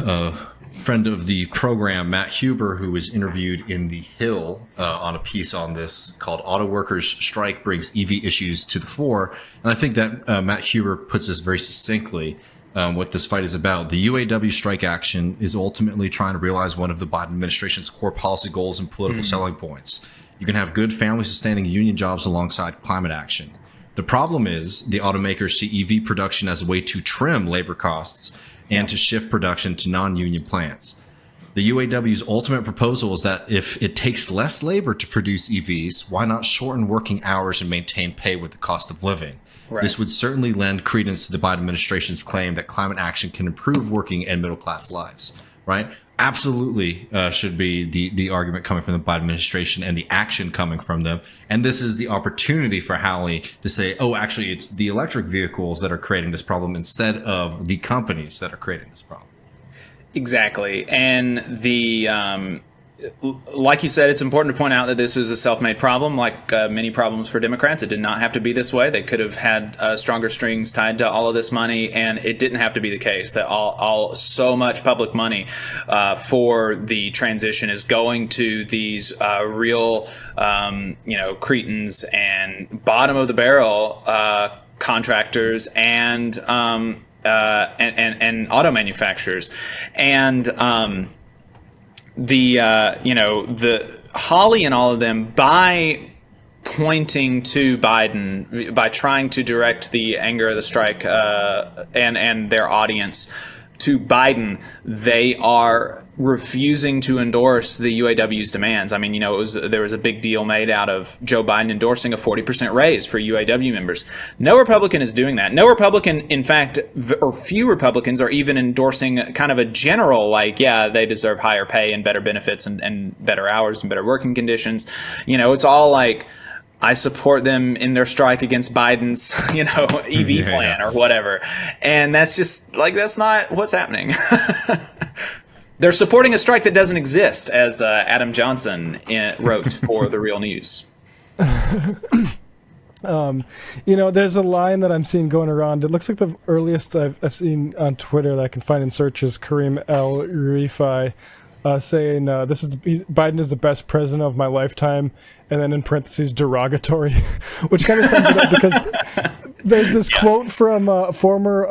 friend of the program, Matt Huber, who was interviewed in The Hill on a piece on this called "Auto Workers Strike Brings EV Issues to the Fore." And I think that Matt Huber puts this very succinctly, what this fight is about. The UAW strike action is ultimately trying to realize one of the Biden administration's core policy goals and political selling points. You can have good family-sustaining union jobs alongside climate action. The problem is the automakers see EV production as a way to trim labor costs and to shift production to non-union plants. The UAW's ultimate proposal is that if it takes less labor to produce EVs, why not shorten working hours and maintain pay with the cost of living? Right. This would certainly lend credence to the Biden administration's claim that climate action can improve working and middle class lives, right? Absolutely should be the argument coming from the Biden administration and the action coming from them. And this is the opportunity for Hawley to say, oh, actually, it's the electric vehicles that are creating this problem instead of the companies that are creating this problem. Exactly. And like you said, it's important to point out that this was a self-made problem, like many problems for Democrats. It did not have to be this way. They could have had stronger strings tied to all of this money, and it didn't have to be the case that so much public money for the transition is going to these real, cretins and bottom of the barrel contractors and auto manufacturers, and the Hawley and all of them, by pointing to Biden, by trying to direct the anger of the strike and their audience to Biden, they are refusing to endorse the UAW's demands. I mean, there was a big deal made out of Joe Biden endorsing a 40% raise for UAW members. No Republican is doing that. No Republican, in fact, or few Republicans are even endorsing kind of a general, like, yeah, they deserve higher pay and better benefits and better hours and better working conditions. It's all like, I support them in their strike against Biden's, EV plan or whatever. And that's just like, that's not what's happening. They're supporting a strike that doesn't exist, as Adam Johnson wrote for The Real News. There's a line that I'm seeing going around. It looks like the earliest I've seen on Twitter that I can find in searches, Kareem El Rifai, saying Biden is the best president of my lifetime, and then in parentheses derogatory, which kind of sums it up because there's this quote from former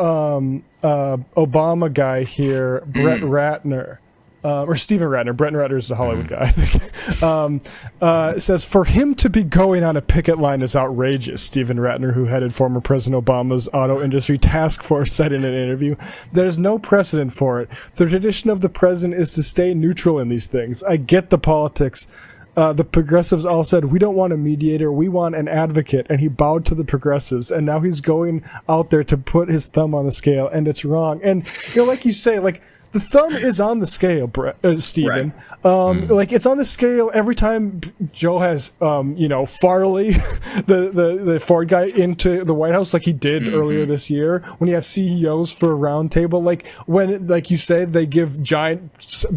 Obama guy here, Brett Ratner. Or Steven Ratner. Brett Ratner is the Hollywood guy, I think. It says, for him to be going on a picket line is outrageous, Steven Ratner, who headed former President Obama's auto industry task force, said in an interview. There's no precedent for it. The tradition of the president is to stay neutral in these things. I get the politics. The progressives all said, we don't want a mediator, we want an advocate, and he bowed to the progressives, and now he's going out there to put his thumb on the scale, and it's wrong. And, like you say, like, the thumb is on the scale, Stephen. Right. Like, it's on the scale every time Joe has, Farley, the Ford guy, into the White House, like he did earlier this year, when he has CEOs for a roundtable. Like, when, like you say, they give giant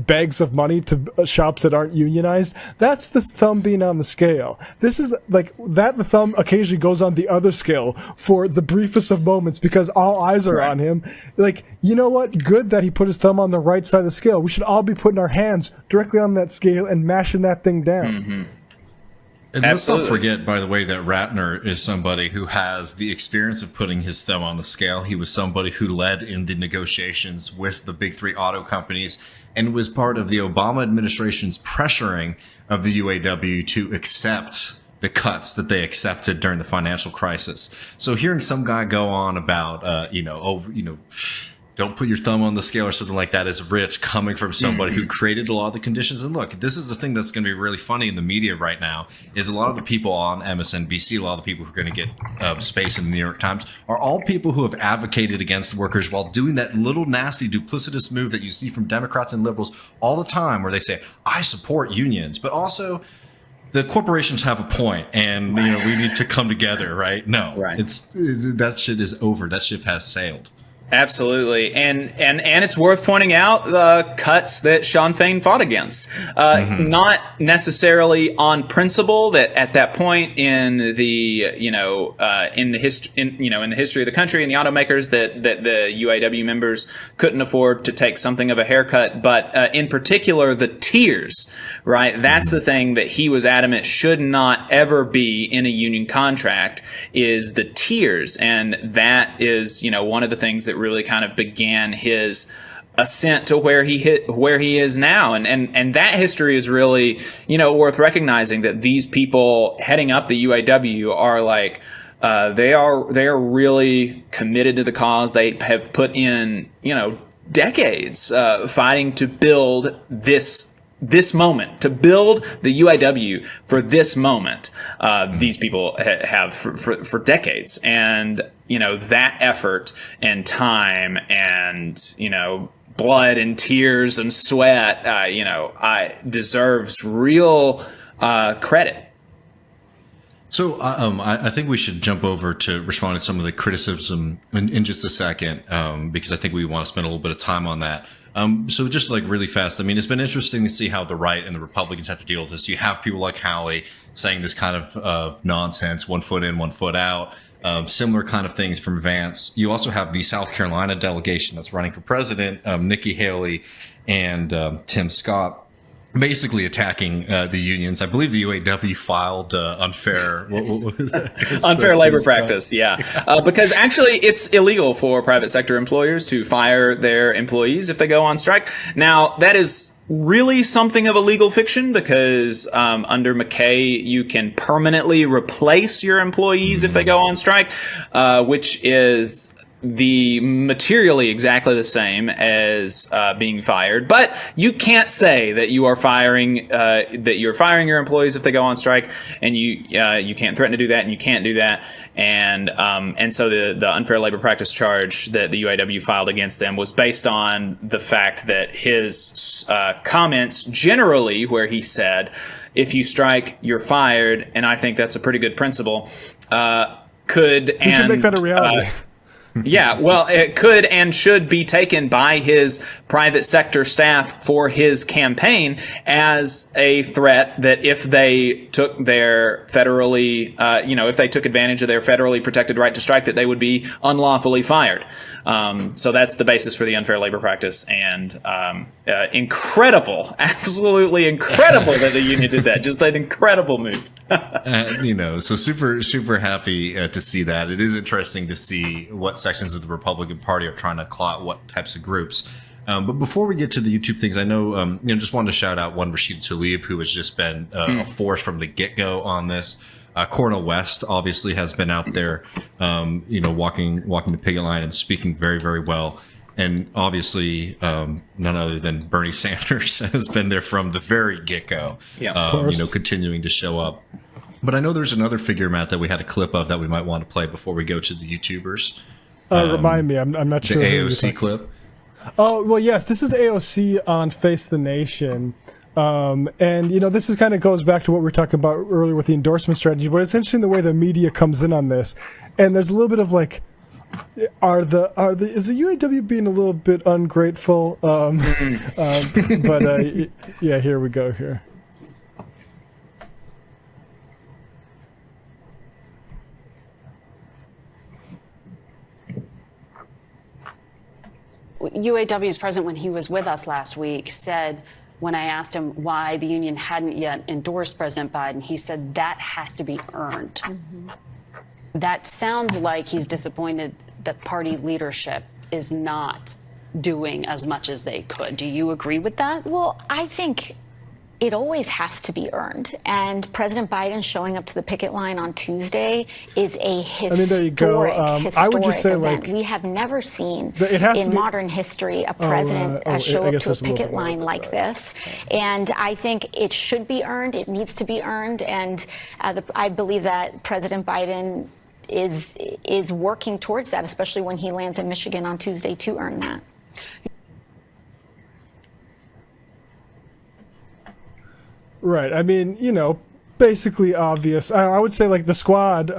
bags of money to shops that aren't unionized. That's the thumb being on the scale. This is like that. The thumb occasionally goes on the other scale for the briefest of moments because all eyes are on him. Like, you know what? Good that he put his thumb on the right side of the scale. We should all be putting our hands directly on that scale and mashing that thing down. And let's not forget, by the way, that Ratner is somebody who has the experience of putting his thumb on the scale. He was somebody who led in the negotiations with the big three auto companies and was part of the Obama administration's pressuring of the UAW to accept the cuts that they accepted during the financial crisis. So hearing some guy go on about, don't put your thumb on the scale or something like that is rich coming from somebody who created a lot of the conditions. And look, this is the thing that's going to be really funny in the media right now is a lot of the people on MSNBC, a lot of the people who are going to get space in the New York Times are all people who have advocated against workers while doing that little nasty duplicitous move that you see from Democrats and liberals all the time where they say, I support unions, but also the corporations have a point and we need to come together, right? No, that shit is over. That ship has sailed. Absolutely, and it's worth pointing out the cuts that Shan Fain fought against, not necessarily on principle. That at that point in the in the history of the country and the automakers that the UAW members couldn't afford to take something of a haircut, but in particular the tiers, right? That's the thing that he was adamant should not ever be in a union contract is the tiers, and that is one of the things that really kind of began his ascent to where he is now, and that history is really worth recognizing that these people heading up the UAW are like they are really committed to the cause. They have put in decades fighting to build this moment, to build the UAW for this moment. These people have for decades, and that effort and time and blood and tears and sweat, I deserves real credit. So I think we should jump over to respond to some of the criticism in just a second, because I think we want to spend a little bit of time on that. So just like really fast, I mean, it's been interesting to see how the right and the Republicans have to deal with this. You have people like Hallie saying this kind of nonsense, 1 foot in, 1 foot out, similar kind of things from Vance. You also have the South Carolina delegation that's running for president, Nikki Haley and Tim Scott, basically attacking the unions. I believe the UAW filed unfair labor practice. Yeah, because actually it's illegal for private sector employers to fire their employees if they go on strike. Now that is really something of a legal fiction, because under McKay you can permanently replace your employees if they go on strike, which is materially exactly the same as being fired, but you can't say that you are firing your employees if they go on strike, and you can't threaten to do that, and you can't do that, and so the unfair labor practice charge that the UAW filed against them was based on the fact that his comments generally, where he said, if you strike, you're fired, and I think that's a pretty good principle. Should make that a reality. Yeah, well, it could and should be taken by his private sector staff for his campaign as a threat that if they took their federally, if they took advantage of their federally protected right to strike, that they would be unlawfully fired. So that's the basis for the unfair labor practice, and incredible, absolutely incredible that the union did that. Just an incredible move. So super happy to see that. It is interesting to see what sections of the Republican Party are trying to clot what types of groups. But before we get to the YouTube things, I know, just wanted to shout out one Rashida Tlaib, who has just been a force from the get-go on this. Cornel West obviously has been out there, walking the picket line and speaking very, very well. And obviously, none other than Bernie Sanders has been there from the very get-go, continuing to show up. But I know there's another figure, Matt, that we had a clip of that we might want to play before we go to the YouTubers. Remind me, I'm not sure. The AOC clip. Oh, well, yes, this is AOC on Face the Nation. And, this is kind of goes back to what we were talking about earlier with the endorsement strategy, but it's interesting the way the media comes in on this. And there's a little bit of like, is the UAW being a little bit ungrateful? Here we go here. UAW's president, when he was with us last week, said, when I asked him why the union hadn't yet endorsed President Biden, he said that has to be earned. Mm-hmm. That sounds like he's disappointed that party leadership is not doing as much as they could. Do you agree with that? Well, I think it always has to be earned. And President Biden showing up to the picket line on Tuesday is a historic, there you go. I would just say, event. like, we have never seen in modern history a president show up to a picket line like this. And I think it should be earned. It needs to be earned. And I believe that President Biden is working towards that, especially when he lands in Michigan on Tuesday, to earn that. Right. I mean, basically obvious. I would say like the squad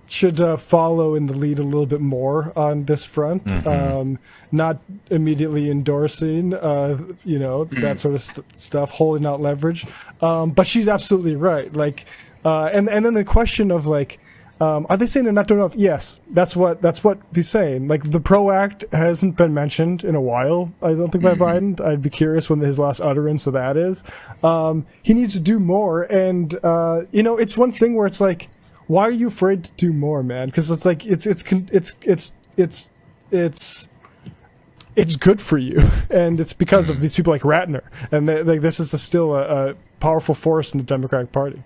should follow in the lead a little bit more on this front. Mm-hmm. Not immediately endorsing, that sort of stuff, holding out leverage. But she's absolutely right. Like, and then the question of like, are they saying they're not doing enough? Yes, that's what he's saying. Like the PRO Act hasn't been mentioned in a while, I don't think, by Biden. I'd be curious when his last utterance of that is. He needs to do more, and it's one thing where it's like, why are you afraid to do more, man? Because it's like it's good for you, and it's because of these people like Ratner, and this is still a powerful force in the Democratic Party.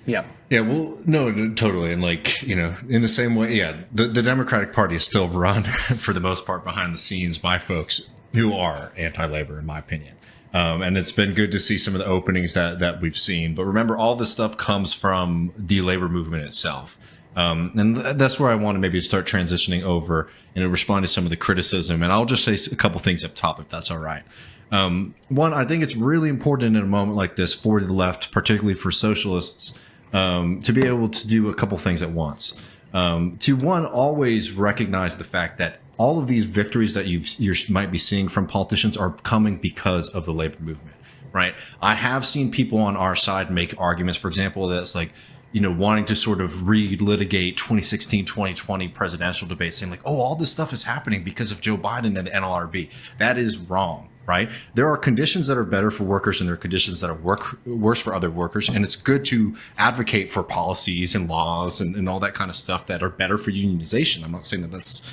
Yeah, well, no, totally. And like, in the same way, the Democratic Party is still run for the most part behind the scenes by folks who are anti-labor, in my opinion. And it's been good to see some of the openings that we've seen. But remember, all this stuff comes from the labor movement itself. And that's where I want to maybe start transitioning over and respond to some of the criticism. And I'll just say a couple things up top, if that's all right. One, I think it's really important in a moment like this for the left, particularly for socialists, to be able to do a couple things at once. To one, always recognize the fact that all of these victories that you might be seeing from politicians are coming because of the labor movement, right? I have seen people on our side make arguments, for example, that's like, wanting to sort of relitigate 2016, 2020 presidential debates, saying like, oh, all this stuff is happening because of Joe Biden and the NLRB. That is wrong. Right? There are conditions that are better for workers and there are conditions that are worse for other workers. And it's good to advocate for policies and laws and all that kind of stuff that are better for unionization. I'm not saying that that's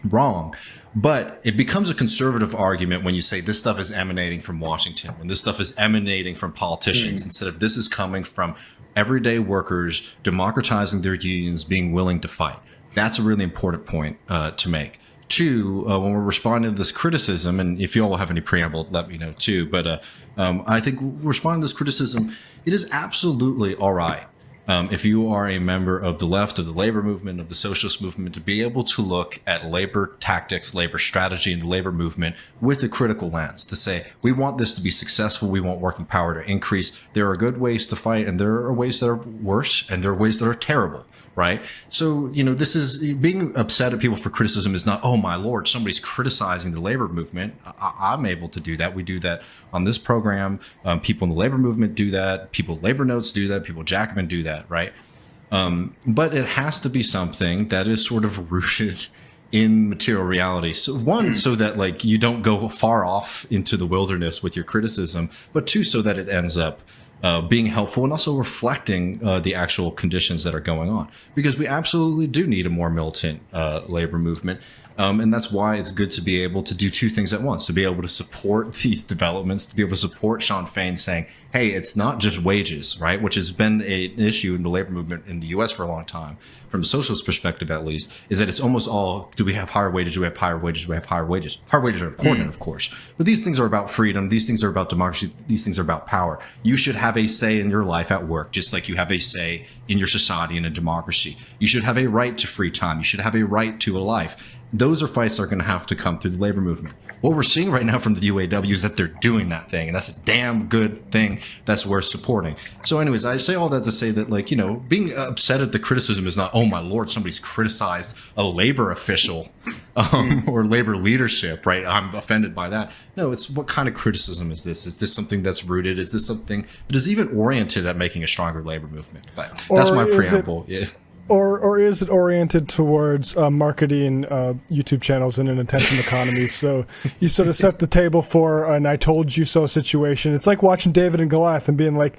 wrong, but it becomes a conservative argument when you say this stuff is emanating from Washington, when this stuff is emanating from politicians, instead of this is coming from everyday workers democratizing their unions, being willing to fight. That's a really important point to make. Two, when we're responding to this criticism, and if you all have any preamble, let me know too, but I think responding to this criticism, it is absolutely all right if you are a member of the left, of the labor movement, of the socialist movement, to be able to look at labor tactics, labor strategy, and the labor movement with a critical lens to say, we want this to be successful, we want working power to increase. There are good ways to fight, and there are ways that are worse, and there are ways that are terrible. Right. So, this is being upset at people for criticism is not, oh, my Lord, somebody's criticizing the labor movement. I'm able to do that. We do that on this program. People in the labor movement do that. People at Labor Notes do that. People at Jacobin do that. Right. But it has to be something that is sort of rooted in material reality. So one, so that like you don't go far off into the wilderness with your criticism, but two, so that it ends up being helpful and also reflecting the actual conditions that are going on, because we absolutely do need a more militant labor movement. And that's why it's good to be able to do two things at once, to be able to support these developments, to be able to support Shan Fain saying, hey, it's not just wages, right? Which has been an issue in the labor movement in the US for a long time, from a socialist perspective at least, is that it's almost all, do we have higher wages? Do we have higher wages? Do we have higher wages? Higher wages are important, of course, but these things are about freedom. These things are about democracy. These things are about power. You should have a say in your life at work, just like you have a say in your society in a democracy. You should have a right to free time. You should have a right to a life. Those are fights that are going to have to come through the labor movement. What we're seeing right now from the UAW is that they're doing that thing, and that's a damn good thing that's worth supporting. So anyways, I say all that to say that, like, being upset at the criticism is not, oh my Lord, somebody's criticized a labor official or labor leadership, right? I'm offended by that. No, it's what kind of criticism is this? Is this something that's rooted? Is this something that is even oriented at making a stronger labor movement? But that's my preamble. Or is it oriented towards marketing YouTube channels in an attention economy? So you sort of set the table for an I told you so situation. It's like watching David and Goliath and being like,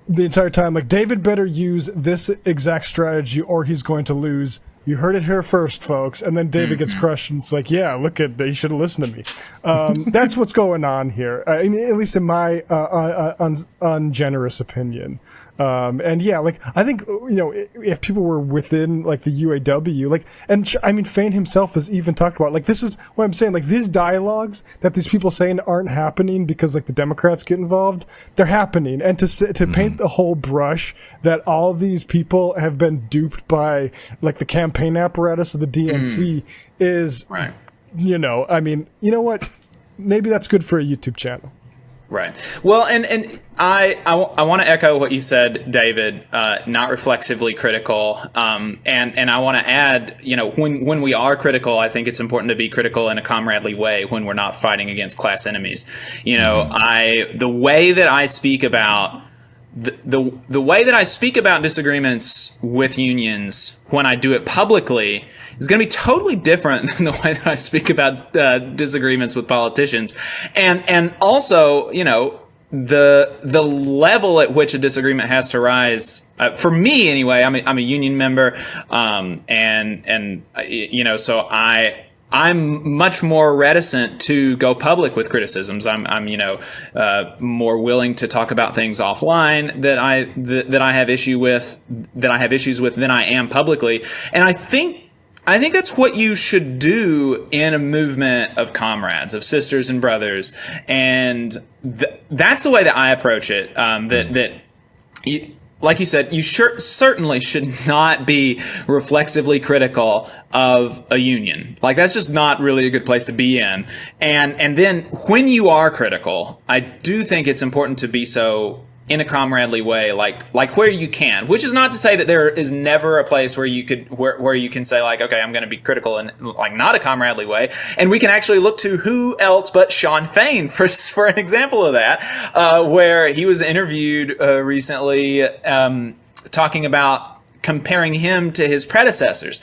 the entire time, like, David better use this exact strategy or he's going to lose. You heard it here first, folks. And then David gets crushed and it's like, yeah, look at, you should have listened to me. That's what's going on here. I mean, at least in my ungenerous opinion. And yeah, like, I think, if people were within like the UAW, like, and I mean, Fain himself has even talked about, like, this is what I'm saying, like, these dialogues that these people saying aren't happening because like the Democrats get involved, they're happening. And to paint the whole brush that all these people have been duped by like the campaign apparatus of the DNC is, right. I mean, you know what? Maybe that's good for a YouTube channel. Right. Well, and I want to echo what you said, David, not reflexively critical. And I want to add, when we are critical, I think it's important to be critical in a comradely way when we're not fighting against class enemies. The way that I speak about the way that I speak about disagreements with unions when I do it publicly is going to be totally different than the way that I speak about disagreements with politicians, and also, the level at which a disagreement has to rise. For me, anyway, I'm a union member, and so I'm much more reticent to go public with criticisms. I'm more willing to talk about things offline that I have issues with than I am publicly. And I think that's what you should do in a movement of comrades, of sisters and brothers, and that's the way that I approach it. Like you said, you certainly should not be reflexively critical of a union. Like, that's just not really a good place to be in. And then when you are critical, I do think it's important to be so in a comradely way, like where you can, which is not to say that there is never a place where you could where you can say, like, okay, I'm going to be critical in like not a comradely way. And we can actually look to who else but Shan Fain for an example of that, where he was interviewed recently talking about comparing him to his predecessors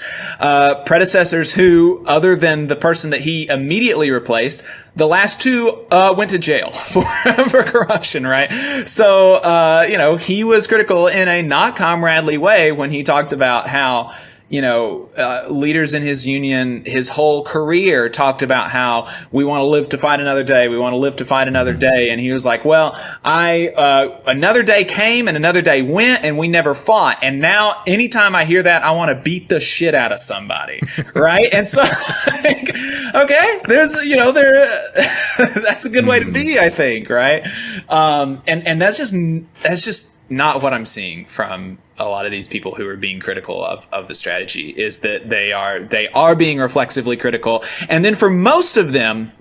who, other than the person that he immediately replaced, the last two went to jail for corruption, right? So, he was critical in a not comradely way when he talked about how, leaders in his union, his whole career talked about how we want to live to fight another day. We want to live to fight another day. And he was like, well, another day came and another day went and we never fought. And now anytime I hear that, I want to beat the shit out of somebody. Right. And so, okay, there's, that's a good way to be, I think. Right. And that's just not what I'm seeing from a lot of these people who are being critical of the strategy, is that they are being reflexively critical. And then for most of them,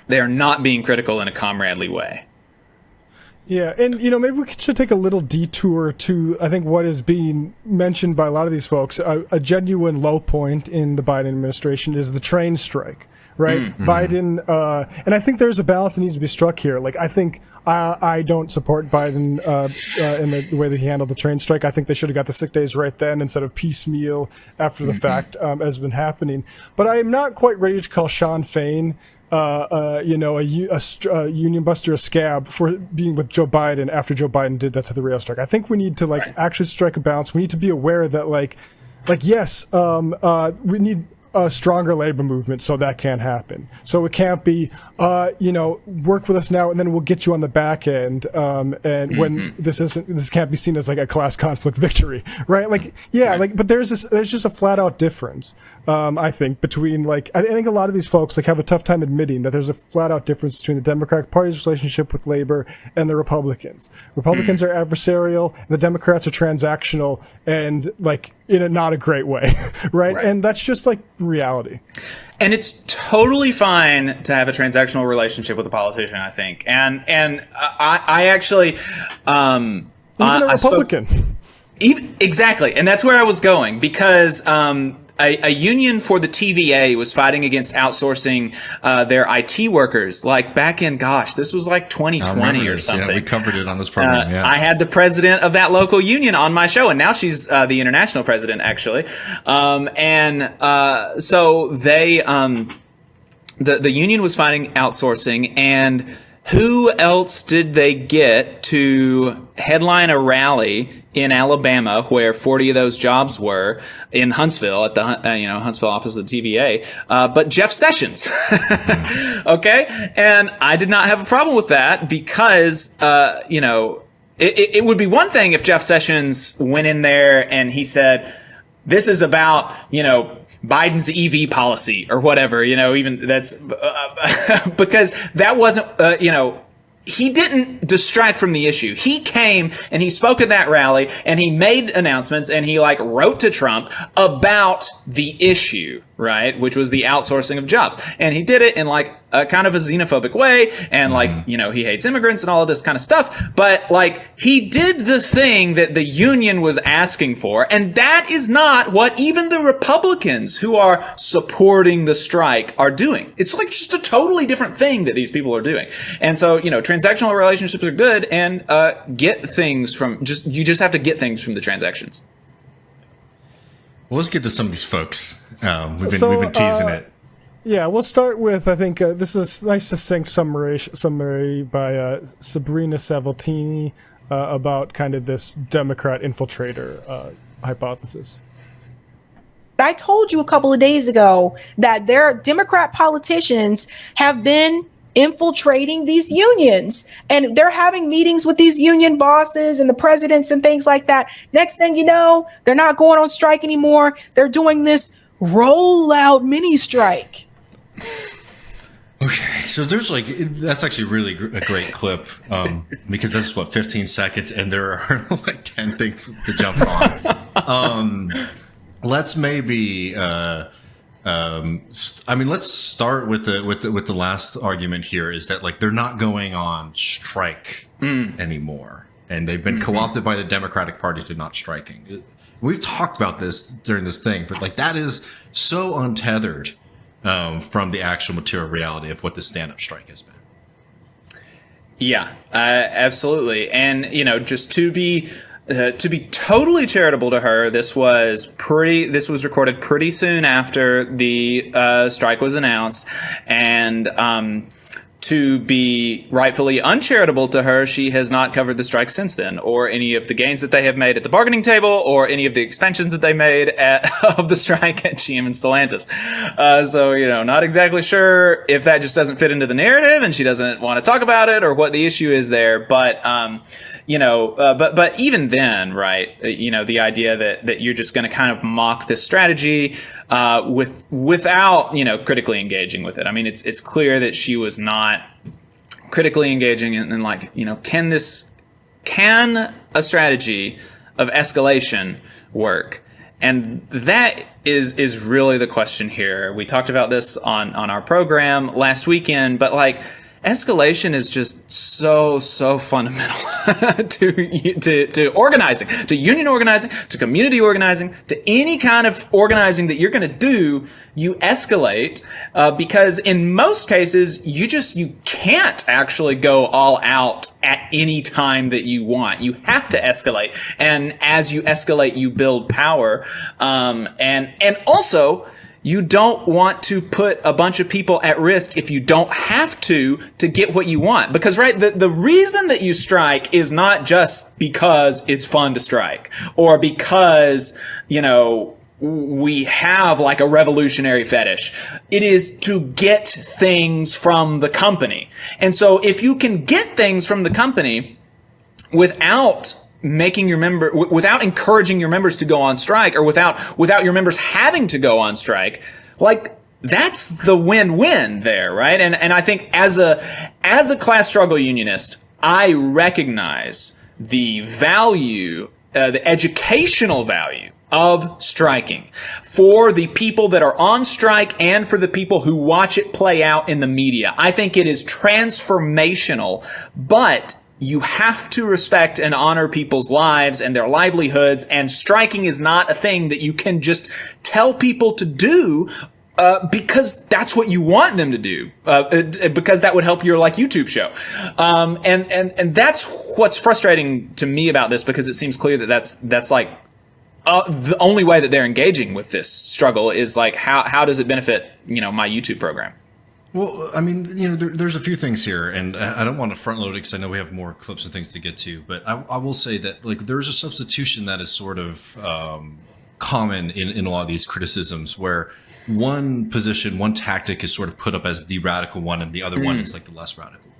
they are not being critical in a comradely way. Yeah, and maybe we should take a little detour to, I think, what is being mentioned by a lot of these folks. A genuine low point in the Biden administration is the train strike, right? Mm-hmm. Biden, and I think there's a balance that needs to be struck here. Like, I think I don't support Biden in the way that he handled the train strike. I think they should have got the sick days right then instead of piecemeal after the fact, as has been happening. But I am not quite ready to call Shan Fain a union buster, a scab, for being with Joe Biden after Joe Biden did that to the rail strike. I think we need to actually strike a balance. We need to be aware that yes, we need a stronger labor movement, so that can't happen. So it can't be, work with us now and then we'll get you on the back end. When this can't be seen as like a class conflict victory, right? But there's just a flat out difference. I think between I think a lot of these folks have a tough time admitting that there's a flat out difference between the Democratic Party's relationship with labor and the Republicans. Republicans are adversarial, and the Democrats are transactional, and in a not a great way, right? And that's just reality. And it's totally fine to have a transactional relationship with a politician, I think. And I actually even a Republican. Exactly, and that's where I was going, because a union for the TVA was fighting against outsourcing their IT workers, back in, this was 2020 or something. Yeah, we covered it on this program. I had the president of that local union on my show, and now she's the international president, actually. So they, the union was fighting outsourcing, and who else did they get to headline a rally in Alabama, where 40 of those jobs were, in Huntsville, at the Huntsville office of the TVA, but Jeff Sessions. Okay, and I did not have a problem with that, because it would be one thing if Jeff Sessions went in there and he said, this is about Biden's EV policy or whatever, even that's because that wasn't he didn't distract from the issue. He came and he spoke at that rally and he made announcements and he wrote to Trump about the issue, right? Which was the outsourcing of jobs. And he did it in a kind of a xenophobic way. And he hates immigrants and all of this kind of stuff. But he did the thing that the union was asking for. And that is not what even the Republicans who are supporting the strike are doing. It's just a totally different thing that these people are doing. And so, transactional relationships are good, and get things from you just have to get things from the transactions. Well, let's get to some of these folks. We've been teasing it. Yeah, we'll start with, I think, this is a nice succinct summary by Sabrina Savoltini about kind of this Democrat infiltrator hypothesis. I told you a couple of days ago that their Democrat politicians have been infiltrating these unions, and they're having meetings with these union bosses and the presidents and things like that. Next thing you know, they're not going on strike anymore. They're doing this rollout mini strike. Okay, so there's like, that's actually really a great clip, because that's what, 15 seconds, and there are like 10 things to jump on. Let's maybe, I mean, let's start with the last argument here, is that like they're not going on strike anymore, and they've been co-opted by the Democratic Party to not striking. We've talked about this during this thing, but like that is so untethered from the actual material reality of what the stand-up strike has been. Yeah, absolutely. And, you know, just to be totally charitable to her, this was recorded pretty soon after the strike was announced. And to be rightfully uncharitable to her, she has not covered the strike since then, or any of the gains that they have made at the bargaining table, or any of the expansions that they made of the strike at GM and Stellantis. So, you know, not exactly sure if that just doesn't fit into the narrative and she doesn't want to talk about it, or what the issue is there. But, you know, but even then, right, you know, the idea that you're just going to kind of mock this strategy without, you know, critically engaging with it. I mean, it's clear that she was not critically engaging in like, you know, can a strategy of escalation work? And that is really the question here. We talked about this on our program last weekend, but like, escalation is just so fundamental to organizing, to union organizing, to community organizing, to any kind of organizing that you're going to do. You escalate because in most cases you can't actually go all out at any time that you want. You have to escalate, and as you escalate, you build power, and also, you don't want to put a bunch of people at risk if you don't have to get what you want. Because, right, the reason that you strike is not just because it's fun to strike, or because, you know, we have like a revolutionary fetish. It is to get things from the company. And so if you can get things from the company without without encouraging your members to go on strike, or without your members having to go on strike, like that's the win-win there, right? And I think as a class struggle unionist, I recognize the value, the educational value of striking for the people that are on strike and for the people who watch it play out in the media. I think it is transformational, but you have to respect and honor people's lives and their livelihoods, and striking is not a thing that you can just tell people to do because that's what you want them to do, because that would help your like YouTube show. And that's what's frustrating to me about this, because it seems clear that that's like the only way that they're engaging with this struggle is like, how does it benefit, you know, my YouTube program? Well, I mean, you know, there's a few things here, and I don't want to front load it because I know we have more clips and things to get to, but I will say that like there's a substitution that is sort of common in a lot of these criticisms, where one position, one tactic is sort of put up as the radical one, and the other one is like the less radical one.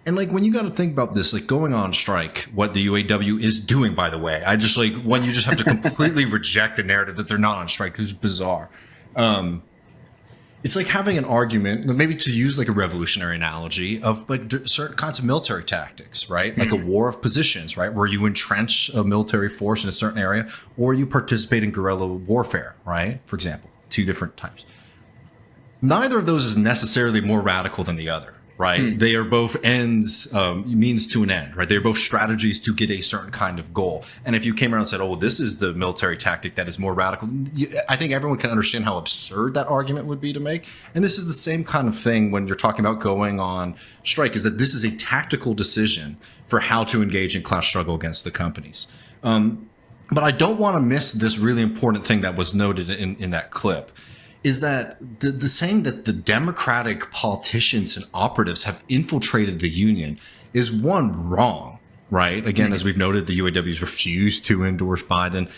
And like when you got to think about this, like going on strike, what the UAW is doing, by the way, I just like when you just have to completely reject the narrative that they're not on strike, this is bizarre. It's like having an argument, maybe to use like a revolutionary analogy, of like certain kinds of military tactics, right? Like a war of positions, right? Where you entrench a military force in a certain area, or you participate in guerrilla warfare, right? For example, two different types. Neither of those is necessarily more radical than the other, right? They are both ends, means to an end, right? They're both strategies to get a certain kind of goal. And if you came around and said, oh, this is the military tactic that is more radical, I think everyone can understand how absurd that argument would be to make. And this is the same kind of thing when you're talking about going on strike, is that this is a tactical decision for how to engage in class struggle against the companies. But I don't want to miss this really important thing that was noted in that clip, is that the saying that the Democratic politicians and operatives have infiltrated the union is, one, wrong, right? Again, as we've noted, the UAWs refused to endorse Biden.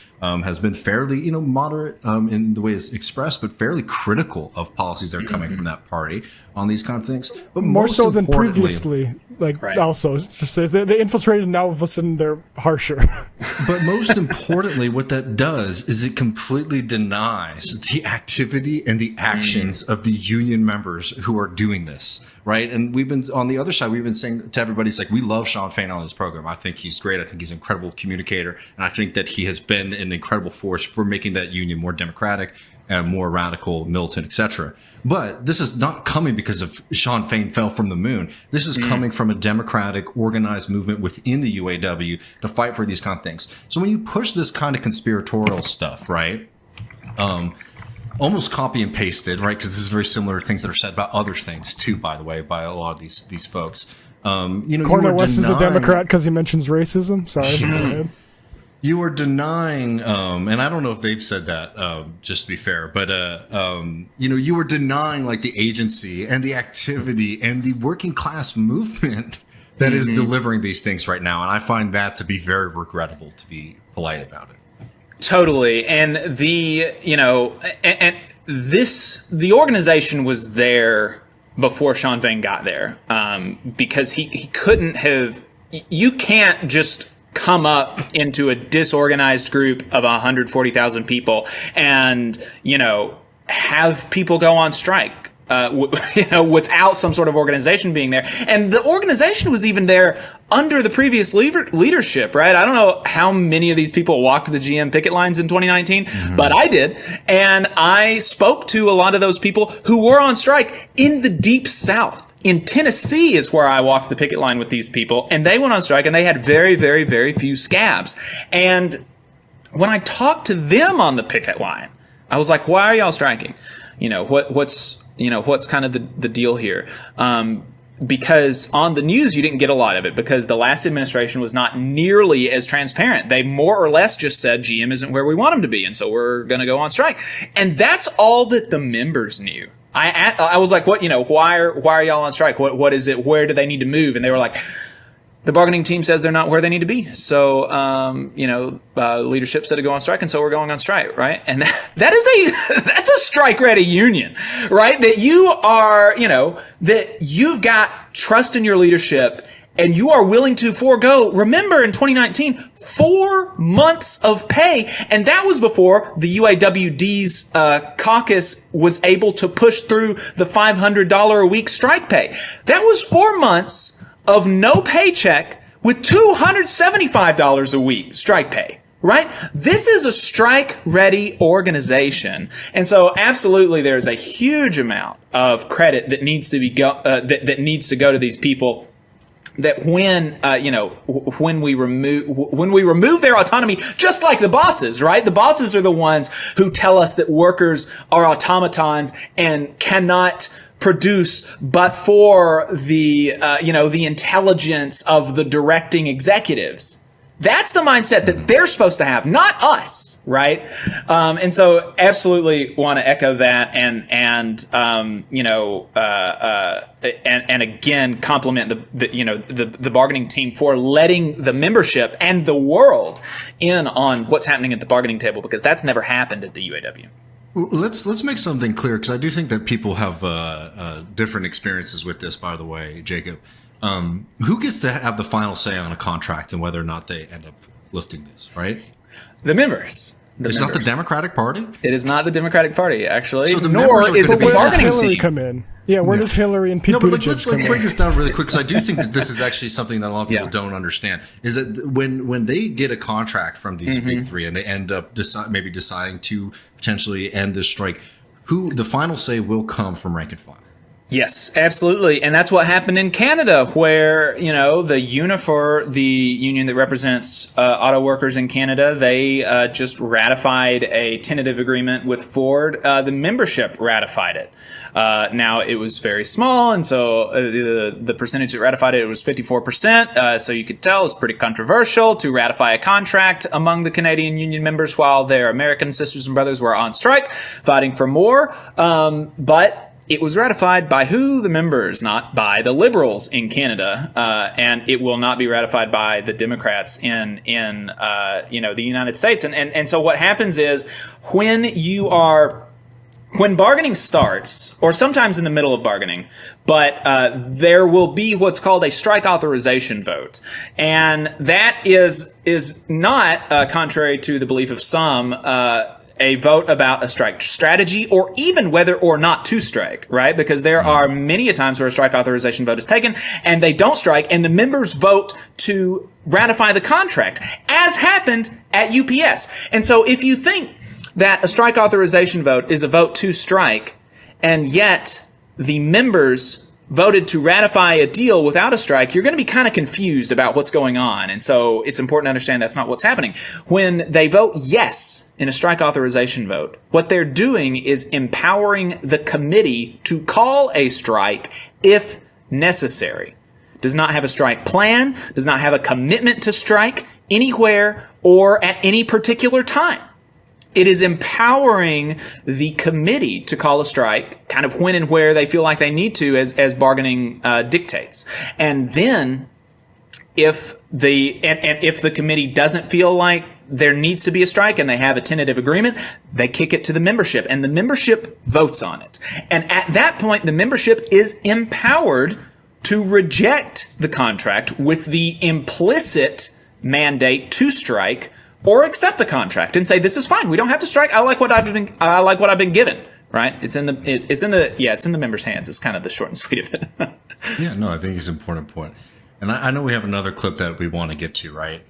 has been fairly, moderate in the way it's expressed, but fairly critical of policies that are coming from that party on these kind of things. But more so than importantly- previously. Also, just says they infiltrated, and now all of a sudden they're harsher. But most importantly, what that does is it completely denies the activity and the actions of the union members who are doing this, right? And we've been on the other side, we've been saying to everybody, it's like, we love Shan Fain on this program. I think he's great. I think he's an incredible communicator. And I think that he has been an incredible force for making that union more democratic and more radical, militant, etc. But this is not coming because of Shan Fain fell from the moon. This is coming from a democratic, organized movement within the UAW to fight for these kind of things. So when you push this kind of conspiratorial stuff, right, almost copy and pasted, right, because this is very similar to things that are said about other things too, by the way, by a lot of these folks. Cornel West is a Democrat because he mentions racism. Sorry. Go ahead. You are denying, and I don't know if they've said that, just to be fair, but, you were denying like the agency and the activity and the working class movement that is delivering these things right now. And I find that to be very regrettable, to be polite about it. Totally. And the organization was there before Shan Fain got there, because he couldn't have, you can't just come up into a disorganized group of 140,000 people and, have people go on strike, without some sort of organization being there. And the organization was even there under the previous leadership, right? I don't know how many of these people walked the GM picket lines in 2019, but I did. And I spoke to a lot of those people who were on strike in the Deep South. In Tennessee is where I walked the picket line with these people, and they went on strike, and they had very, very, very few scabs. And when I talked to them on the picket line, I was like, "Why are y'all striking? What's kind of the deal here?" Because on the news, you didn't get a lot of it because the last administration was not nearly as transparent. They more or less just said GM isn't where we want them to be, and so we're going to go on strike. And that's all that the members knew. I was like, why are y'all on strike? What is it? Where do they need to move? And they were like, the bargaining team says they're not where they need to be. So, leadership said to go on strike, and so we're going on strike, right? And that's a strike-ready union, right? That you are, that you've got trust in your leadership, and you are willing to forego, remember in 2019, 4 months of pay. And that was before the UAWD's caucus was able to push through the $500 a week strike pay. That was 4 months of no paycheck with $275 a week strike pay. Right? This is a strike-ready organization. And so absolutely there's a huge amount of credit that needs to be that needs to go to these people. That when we remove their autonomy, just like the bosses, right? The bosses are the ones who tell us that workers are automatons and cannot produce but for the intelligence of the directing executives. That's the mindset that they're supposed to have, not us, right? And so, absolutely want to echo that, and again compliment the bargaining team for letting the membership and the world in on what's happening at the bargaining table, because that's never happened at the UAW. Let's make something clear, because I do think that people have different experiences with this. By the way, Jacob. Who gets to have the final say on a contract and whether or not they end up lifting this, right? The members. It's not the Democratic Party? It is not the Democratic Party, actually. So nor is it the where does bargaining Hillary team. come in? Yeah, where does Hillary and Pete Buttigieg let's come in? break this down really quick, because I do think that this is actually something that a lot of people don't understand. Is that when they get a contract from these big three and they end up deciding to potentially end this strike, the final say will come from rank and file. Yes, absolutely. And that's what happened in Canada, where, the Unifor, the union that represents auto workers in Canada, they just ratified a tentative agreement with Ford. The membership ratified it. Now, it was very small, and so the percentage that ratified it was 54%. So you could tell it was pretty controversial to ratify a contract among the Canadian union members while their American sisters and brothers were on strike, fighting for more. But it was ratified by who? The members, not by the liberals in Canada, and it will not be ratified by the Democrats in the United States. And so what happens is when bargaining starts, or sometimes in the middle of bargaining, but there will be what's called a strike authorization vote, and that is not contrary to the belief of some. A vote about a strike strategy or even whether or not to strike, right? Because there are many a times where a strike authorization vote is taken and they don't strike and the members vote to ratify the contract, as happened at UPS. And so if you think that a strike authorization vote is a vote to strike and yet the members voted to ratify a deal without a strike, you're going to be kind of confused about what's going on. And so it's important to understand that's not what's happening. When they vote yes in a strike authorization vote, what they're doing is empowering the committee to call a strike if necessary. Does not have a strike plan, does not have a commitment to strike anywhere or at any particular time. It is empowering the committee to call a strike kind of when and where they feel like they need to as bargaining dictates. And then if the committee doesn't feel like there needs to be a strike and they have a tentative agreement, they kick it to the membership and the membership votes on it. And at that point, the membership is empowered to reject the contract with the implicit mandate to strike, or accept the contract and say, this is fine. We don't have to strike. I like what I've been given. Right? It's in the members' hands. It's kind of the short and sweet of it. Yeah, no, I think it's an important point. And I know we have another clip that we want to get to, right?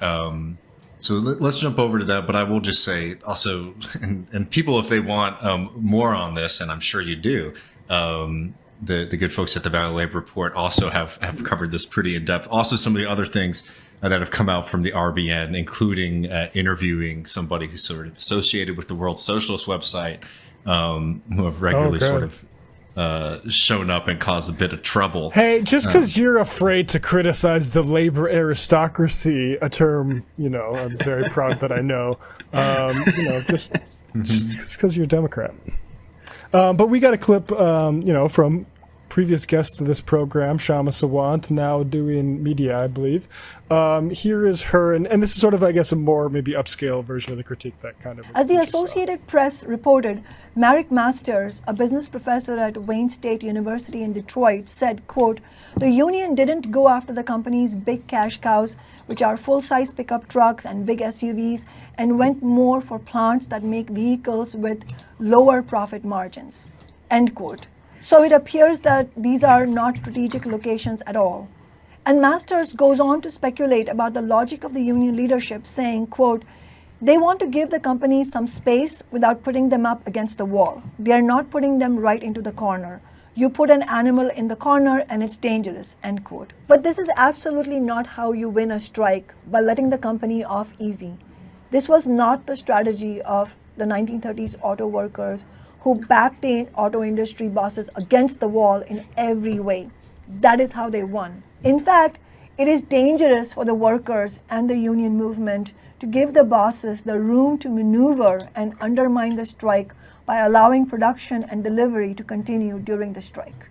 So let's jump over to that. But I will just say also, and people, if they want more on this, and I'm sure you do, the good folks at the Valley Labor Report also have covered this pretty in depth. Also, some of the other things that have come out from the RBN, including interviewing somebody who's sort of associated with the World Socialist website, who have regularly sort of shown up and caused a bit of trouble. Hey, just because you're afraid to criticize the labor aristocracy, a term, I'm very proud that I know, just because you're a Democrat. But we got a clip, from previous guest of this program, Shama Sawant, now doing media, I believe. Here is her, and this is sort of, I guess, a more maybe upscale version of the critique that kind of... As the Associated Press reported, Merrick Masters, a business professor at Wayne State University in Detroit, said, quote, "The union didn't go after the company's big cash cows, which are full-size pickup trucks and big SUVs, and went more for plants that make vehicles with lower profit margins," end quote. So it appears that these are not strategic locations at all. And Masters goes on to speculate about the logic of the union leadership, saying, quote, "They want to give the companies some space without putting them up against the wall. They are not putting them right into the corner. You put an animal in the corner and it's dangerous," end quote. But this is absolutely not how you win a strike, by letting the company off easy. This was not the strategy of the 1930s auto workers who backed the auto industry bosses against the wall in every way. That is how they won. In fact, it is dangerous for the workers and the union movement to give the bosses the room to maneuver and undermine the strike by allowing production and delivery to continue during the strike.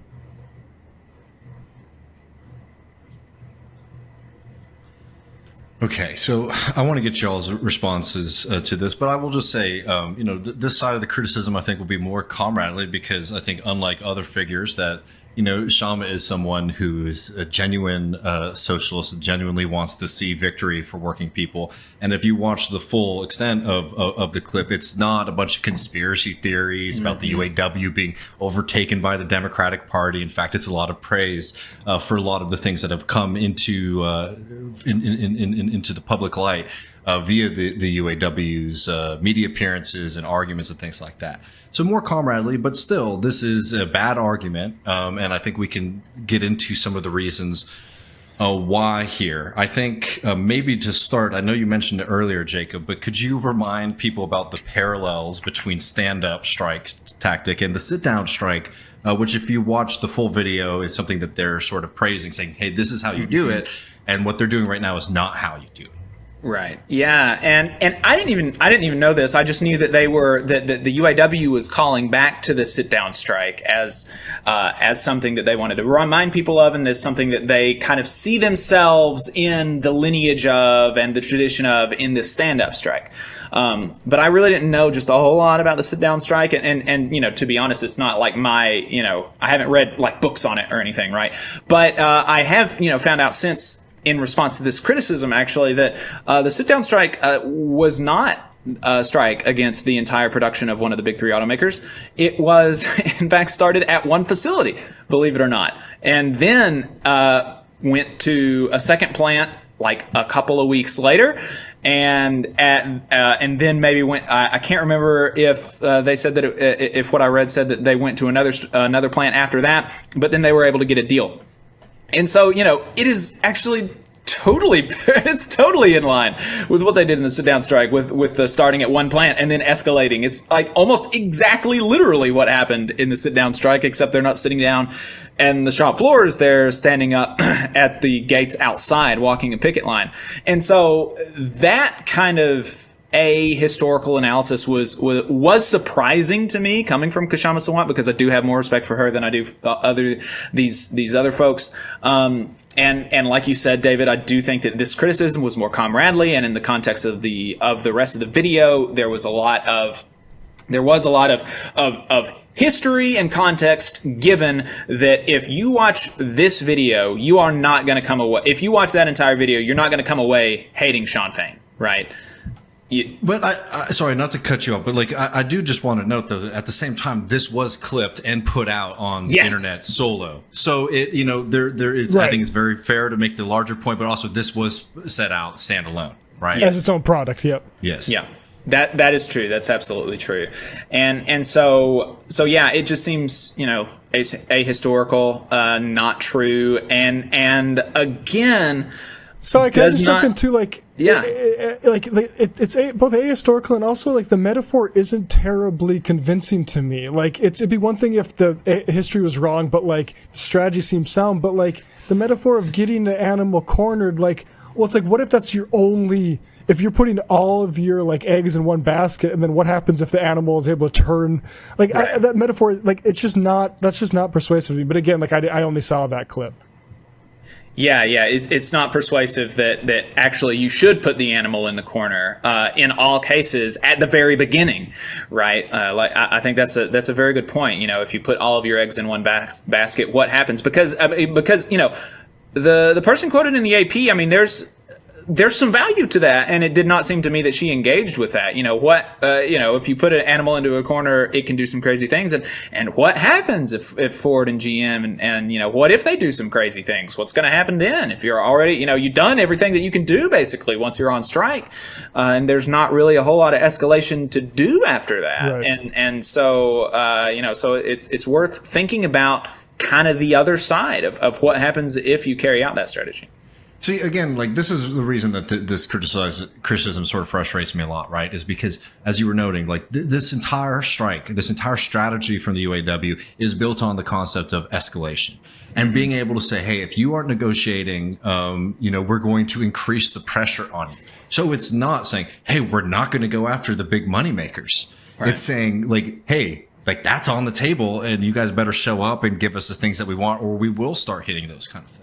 Okay, so I want to get y'all's responses to this, but I will just say, this side of the criticism I think will be more comradely, because I think unlike other figures that, Shama is someone who is a genuine socialist, genuinely wants to see victory for working people. And if you watch the full extent of the clip, it's not a bunch of conspiracy theories about the UAW being overtaken by the Democratic Party. In fact, it's a lot of praise for a lot of the things that have come into into the public light via the UAW's media appearances and arguments and things like that. So more comradely, but still, this is a bad argument, and I think we can get into some of the reasons why here. I think maybe to start, I know you mentioned it earlier, Jacob, but could you remind people about the parallels between stand-up strike tactic and the sit-down strike, which if you watch the full video is something that they're sort of praising, saying, hey, this is how you do it, and what they're doing right now is not how you do it. Right. Yeah. And I didn't even know this. I just knew that the UAW was calling back to the sit down strike as something that they wanted to remind people of, and as something that they kind of see themselves in the lineage of and the tradition of in this stand up strike. But I really didn't know just a whole lot about the sit down strike. And, you know, to be honest, it's not like I haven't read like books on it or anything. Right. But I have, found out since, in response to this criticism, actually, that the sit-down strike was not a strike against the entire production of one of the big three automakers. It was, in fact, started at one facility, believe it or not, and then went to a second plant like a couple of weeks later, and then maybe went. I can't remember if they said that if what I read said that they went to another plant after that, but then they were able to get a deal. And so, it is actually it's totally in line with what they did in the sit-down strike with starting at one plant and then escalating. It's like almost exactly literally what happened in the sit-down strike, except they're not sitting down and the shop floors, they're standing up at the gates outside, walking a picket line. And so that kind of historical analysis was surprising to me, coming from Kshama Sawant, because I do have more respect for her than I do these other folks. And like you said, David, I do think that this criticism was more comradely, and in the context of the rest of the video, there was a lot of history and context given, that if you watch this video, you are not going to come away. If you watch that entire video, you're not going to come away hating Shan Fain, right? But I sorry, not to cut you off, but I do just want to note that at the same time, this was clipped and put out on the internet solo. So it, there is, right. I think it's very fair to make the larger point, but also this was set out standalone, right? As its own product. Yep. Yes. Yeah. That is true. That's absolutely true. And so yeah, it just seems, ahistorical, not true. And again, sorry, can I just jump into it's both ahistorical and also the metaphor isn't terribly convincing to me. It'd be one thing if the history was wrong, but the strategy seems sound. But the metaphor of getting an animal cornered, it's what if that's your only? If you're putting all of your eggs in one basket, and then what happens if the animal is able to turn? Right. That metaphor, that's just not persuasive to me. But again, I only saw that clip. Yeah, it's not persuasive that actually you should put the animal in the corner in all cases at the very beginning, right? I think that's a very good point. If you put all of your eggs in one basket, what happens? Because the person quoted in the AP, there's some value to that, and it did not seem to me that she engaged with that. If you put an animal into a corner, it can do some crazy things, and what happens if Ford and GM and what if they do some crazy things? What's going to happen then? If you're already, you've done everything that you can do basically once you're on strike, and there's not really a whole lot of escalation to do after that, right. and so so it's worth thinking about kind of the other side of what happens if you carry out that strategy. See, again, this is the reason that this criticism sort of frustrates me a lot, right? Is because, as you were noting, this entire strike, this entire strategy from the UAW is built on the concept of escalation and being able to say, hey, if you aren't negotiating, we're going to increase the pressure on you. So it's not saying, hey, we're not going to go after the big money makers. Right. It's saying, hey, that's on the table, and you guys better show up and give us the things that we want, or we will start hitting those kind of things.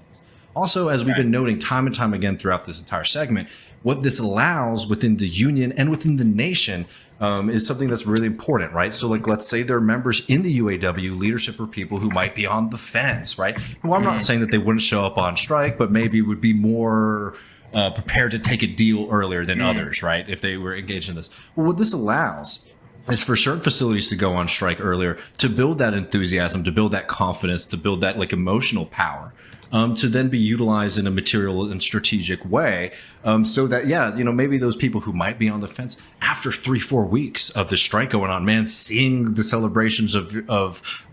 Also, as we've been noting time and time again throughout this entire segment, what this allows within the union and within the nation is something that's really important, right? So let's say there are members in the UAW leadership or people who might be on the fence, right? Who I'm not saying that they wouldn't show up on strike, but maybe would be more prepared to take a deal earlier than others, right? If they were engaged in this. Well, what this allows is for certain facilities to go on strike earlier, to build that enthusiasm, to build that confidence, to build that emotional power. To then be utilized in a material and strategic way, so that maybe those people who might be on the fence after 3-4 weeks of the strike going on, man, seeing the celebrations of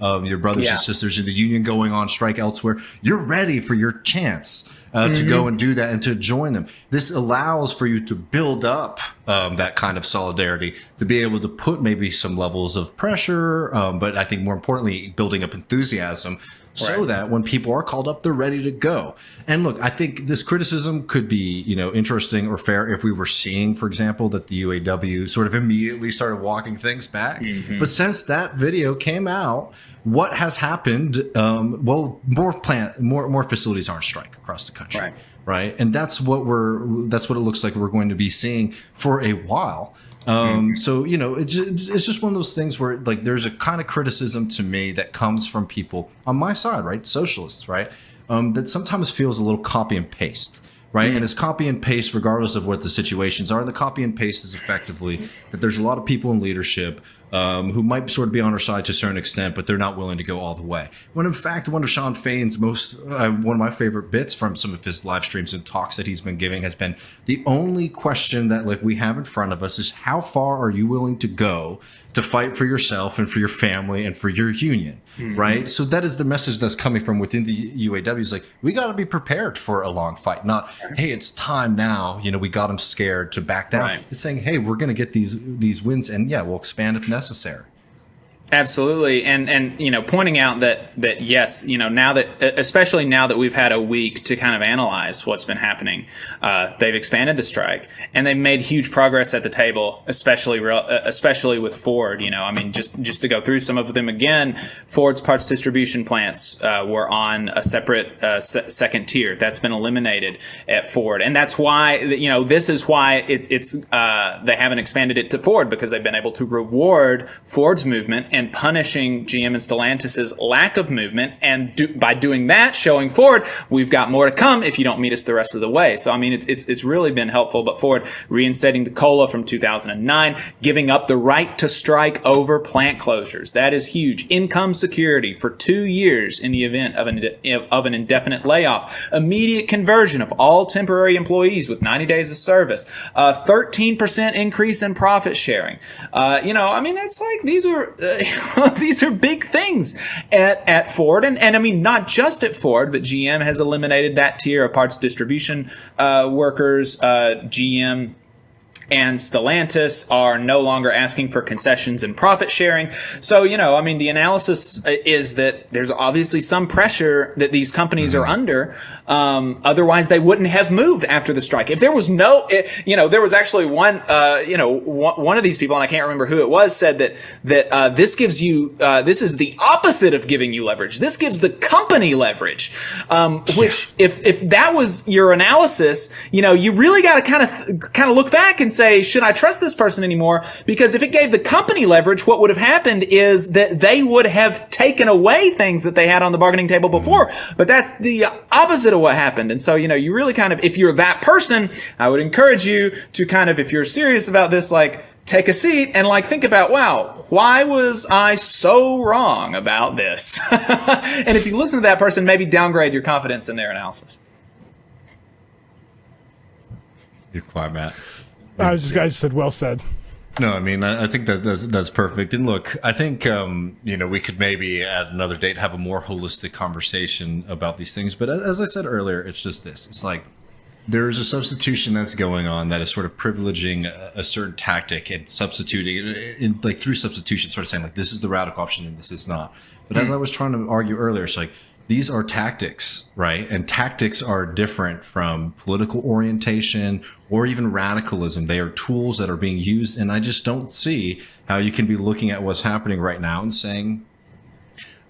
your brothers and sisters in the union going on strike elsewhere, you're ready for your chance to go and do that and to join them. This allows for you to build up that kind of solidarity, to be able to put maybe some levels of pressure, but I think more importantly, building up enthusiasm so that when people are called up, they're ready to go. And look, I think this criticism could be, interesting or fair if we were seeing, for example, that the UAW sort of immediately started walking things back. But since that video came out, what has happened? Well, more facilities are on strike across the country. Right. And that's what it looks like we're going to be seeing for a while. So, it's just one of those things where like there's a kind of criticism to me that comes from people on my side, right? Socialists, right? That sometimes feels a little copy and paste, right? And it's copy and paste regardless of what the situations are. And the copy and paste is effectively that there's a lot of people in leadership who might sort of be on our side to a certain extent, but they're not willing to go all the way. When in fact, one of Shan Fain's one of my favorite bits from some of his live streams and talks that he's been giving has been the only question that like we have in front of us is how far are you willing to go to fight for yourself and for your family and for your union, right? So that is the message that's coming from within the UAW. Is like, we got to be prepared for a long fight, not, hey, it's time now, we got them scared to back down. It's saying, hey, we're going to get these wins and yeah, we'll expand if necessary. Absolutely. And pointing out that yes, now that, especially now that we've had a week to kind of analyze what's been happening, they've expanded the strike and they've made huge progress at the table, especially with Ford. Just to go through some of them again, Ford's parts distribution plants were on a separate second tier. That's been eliminated at Ford. And that's why, this is why it's they haven't expanded it to Ford, because they've been able to reward Ford's movement and punishing GM and Stellantis's lack of movement, and by doing that, showing Ford, we've got more to come if you don't meet us the rest of the way. So, it's really been helpful. But Ford reinstating the COLA from 2009, giving up the right to strike over plant closures. That is huge. Income security for 2 years in the event of an indefinite layoff. Immediate conversion of all temporary employees with 90 days of service. 13% increase in profit sharing. It's like these are these are big things at Ford, and not just at Ford, but GM has eliminated that tier of parts distribution workers. GM and Stellantis are no longer asking for concessions and profit sharing. So, the analysis is that there's obviously some pressure that these companies are under. Otherwise, they wouldn't have moved after the strike. If there was there was actually one of these people, and I can't remember who it was, said that this gives you, this is the opposite of giving you leverage. This gives the company leverage, which if that was your analysis, you really got to kind of look back and say, should I trust this person anymore? Because if it gave the company leverage, what would have happened is that they would have taken away things that they had on the bargaining table before. But that's the opposite of what happened. And so, you really kind of, if you're that person, I would encourage you to kind of, if you're serious about this, like, take a seat and think about, wow, why was I so wrong about this? And if you listen to that person, maybe downgrade your confidence in their analysis. You're quiet, Matt. I just said, well said. No, I think that's perfect. And look, I think, we could maybe at another date have a more holistic conversation about these things. But as I said earlier, it's just this. It's like there's a substitution that's going on that is sort of privileging a certain tactic and substituting, through substitution, sort of saying, this is the radical option and this is not. But as I was trying to argue earlier, it's like, these are tactics, right? And tactics are different from political orientation or even radicalism. They are tools that are being used. And I just don't see how you can be looking at what's happening right now and saying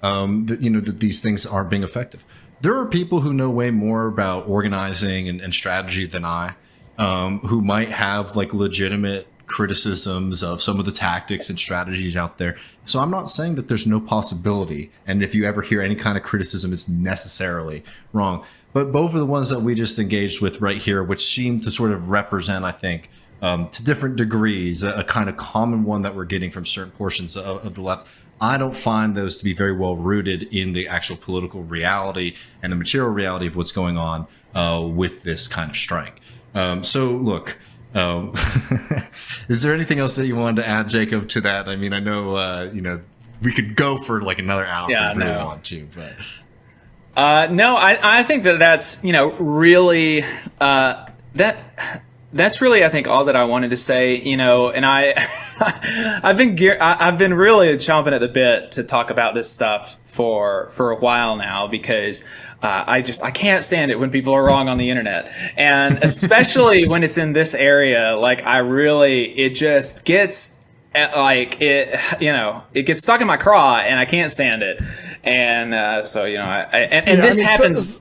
that these things aren't being effective. There are people who know way more about organizing and strategy than I, who might have legitimate criticisms of some of the tactics and strategies out there. So I'm not saying that there's no possibility. And if you ever hear any kind of criticism, it's necessarily wrong. But both of the ones that we just engaged with right here, which seem to sort of represent, I think, to different degrees, a kind of common one that we're getting from certain portions of the left, I don't find those to be very well rooted in the actual political reality and the material reality of what's going on with this kind of strike. So look, is there anything else that you wanted to add, Jacob, to that? I know, we could go for another hour if we really want to, but. No, I think that's, really, that's really, I think, all that I wanted to say, and I've been really chomping at the bit to talk about this stuff for a while now, because I can't stand it when people are wrong on the internet, and especially when it's in this area. Like, it just gets it gets stuck in my craw, and I can't stand it. And this happens.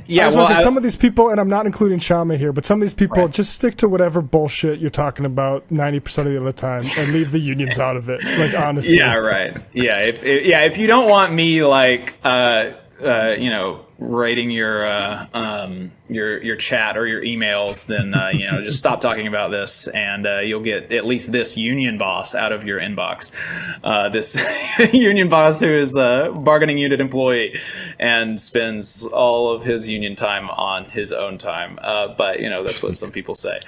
Some of these people, and I'm not including Shama here, but some of these people just stick to whatever bullshit you're talking about 90% of the other time and leave the unions out of it. Like, honestly. Yeah, right. Yeah, if you don't want me rating your chat or your emails, then just stop talking about this, and you'll get at least this union boss out of your inbox. This union boss who is a bargaining unit employee and spends all of his union time on his own time. But that's what some people say.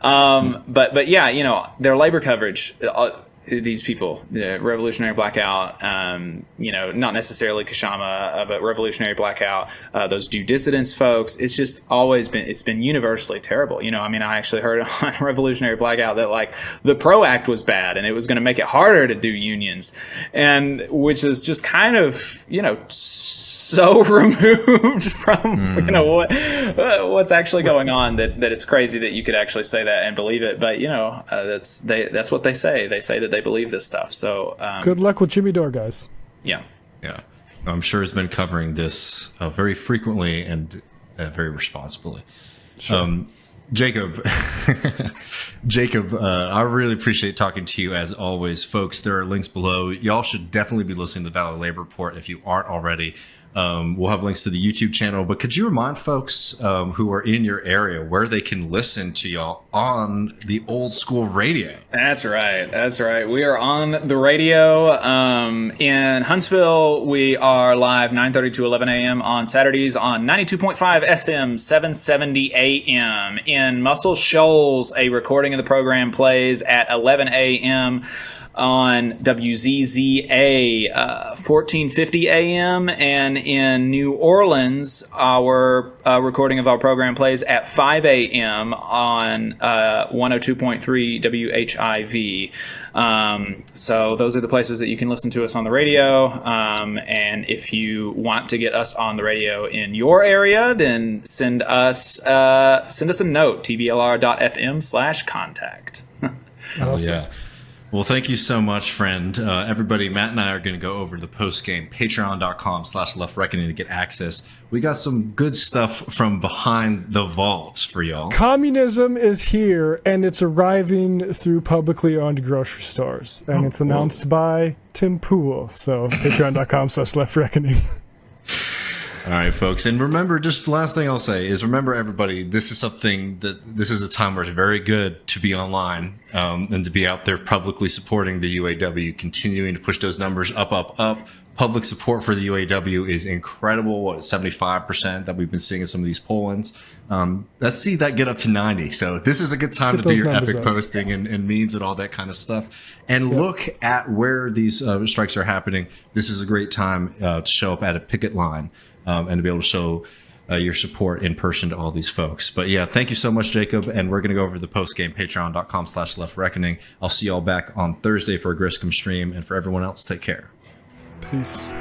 But yeah, their labor coverage. These people, the Revolutionary Blackout, not necessarily Kashama, but Revolutionary Blackout, those due dissidence folks, it's just always been universally terrible. I actually heard on Revolutionary Blackout that like the PRO Act was bad and it was going to make it harder to do unions, and which is just kind of, so removed from what's actually going on that it's crazy that you could actually say that and believe it. But that's what they say. They say that they believe this stuff. So good luck with Jimmy Dore, guys. Yeah. I'm sure he's been covering this very frequently and very responsibly. Sure. Jacob, I really appreciate talking to you as always, folks. There are links below. Y'all should definitely be listening to the Valley Labor Report if you aren't already. We'll have links to the YouTube channel, but could you remind folks who are in your area where they can listen to y'all on the old school radio? That's right. We are on the radio. In Huntsville, we are live 9:30 to 11 a.m. on Saturdays on 92.5 FM, 770 a.m. In Muscle Shoals, a recording of the program plays at 11 a.m. on WZZA 1450 AM, and in New Orleans our recording of our program plays at 5 AM on 102.3 WHIV. So those are the places that you can listen to us on the radio, and if you want to get us on the radio in your area, then send us a note, tblr.fm/contact. Awesome. Yeah. Well, thank you so much, friend. Everybody, Matt and I are going to go over to the post-game, patreon.com/leftreckoning to get access. We got some good stuff from behind the vault for y'all. Communism is here, and it's arriving through publicly owned grocery stores. And it's announced by Tim Pool. So patreon.com/leftreckoning. All right, folks. And remember, just the last thing I'll say is remember, everybody, this is a time where it's very good to be online and to be out there publicly supporting the UAW, continuing to push those numbers up. Public support for the UAW is incredible. What, 75% that we've been seeing in some of these poll-ins. Let's see that get up to 90. So this is a good time to do your epic posting and memes and all that kind of stuff. And look at where these strikes are happening. This is a great time to show up at a picket line. And to be able to show your support in person to all these folks. But yeah, thank you so much, Jacob. And we're going to go over the post game, patreon.com/leftreckoning. I'll see y'all back on Thursday for a Griscom stream. And for everyone else, take care. Peace.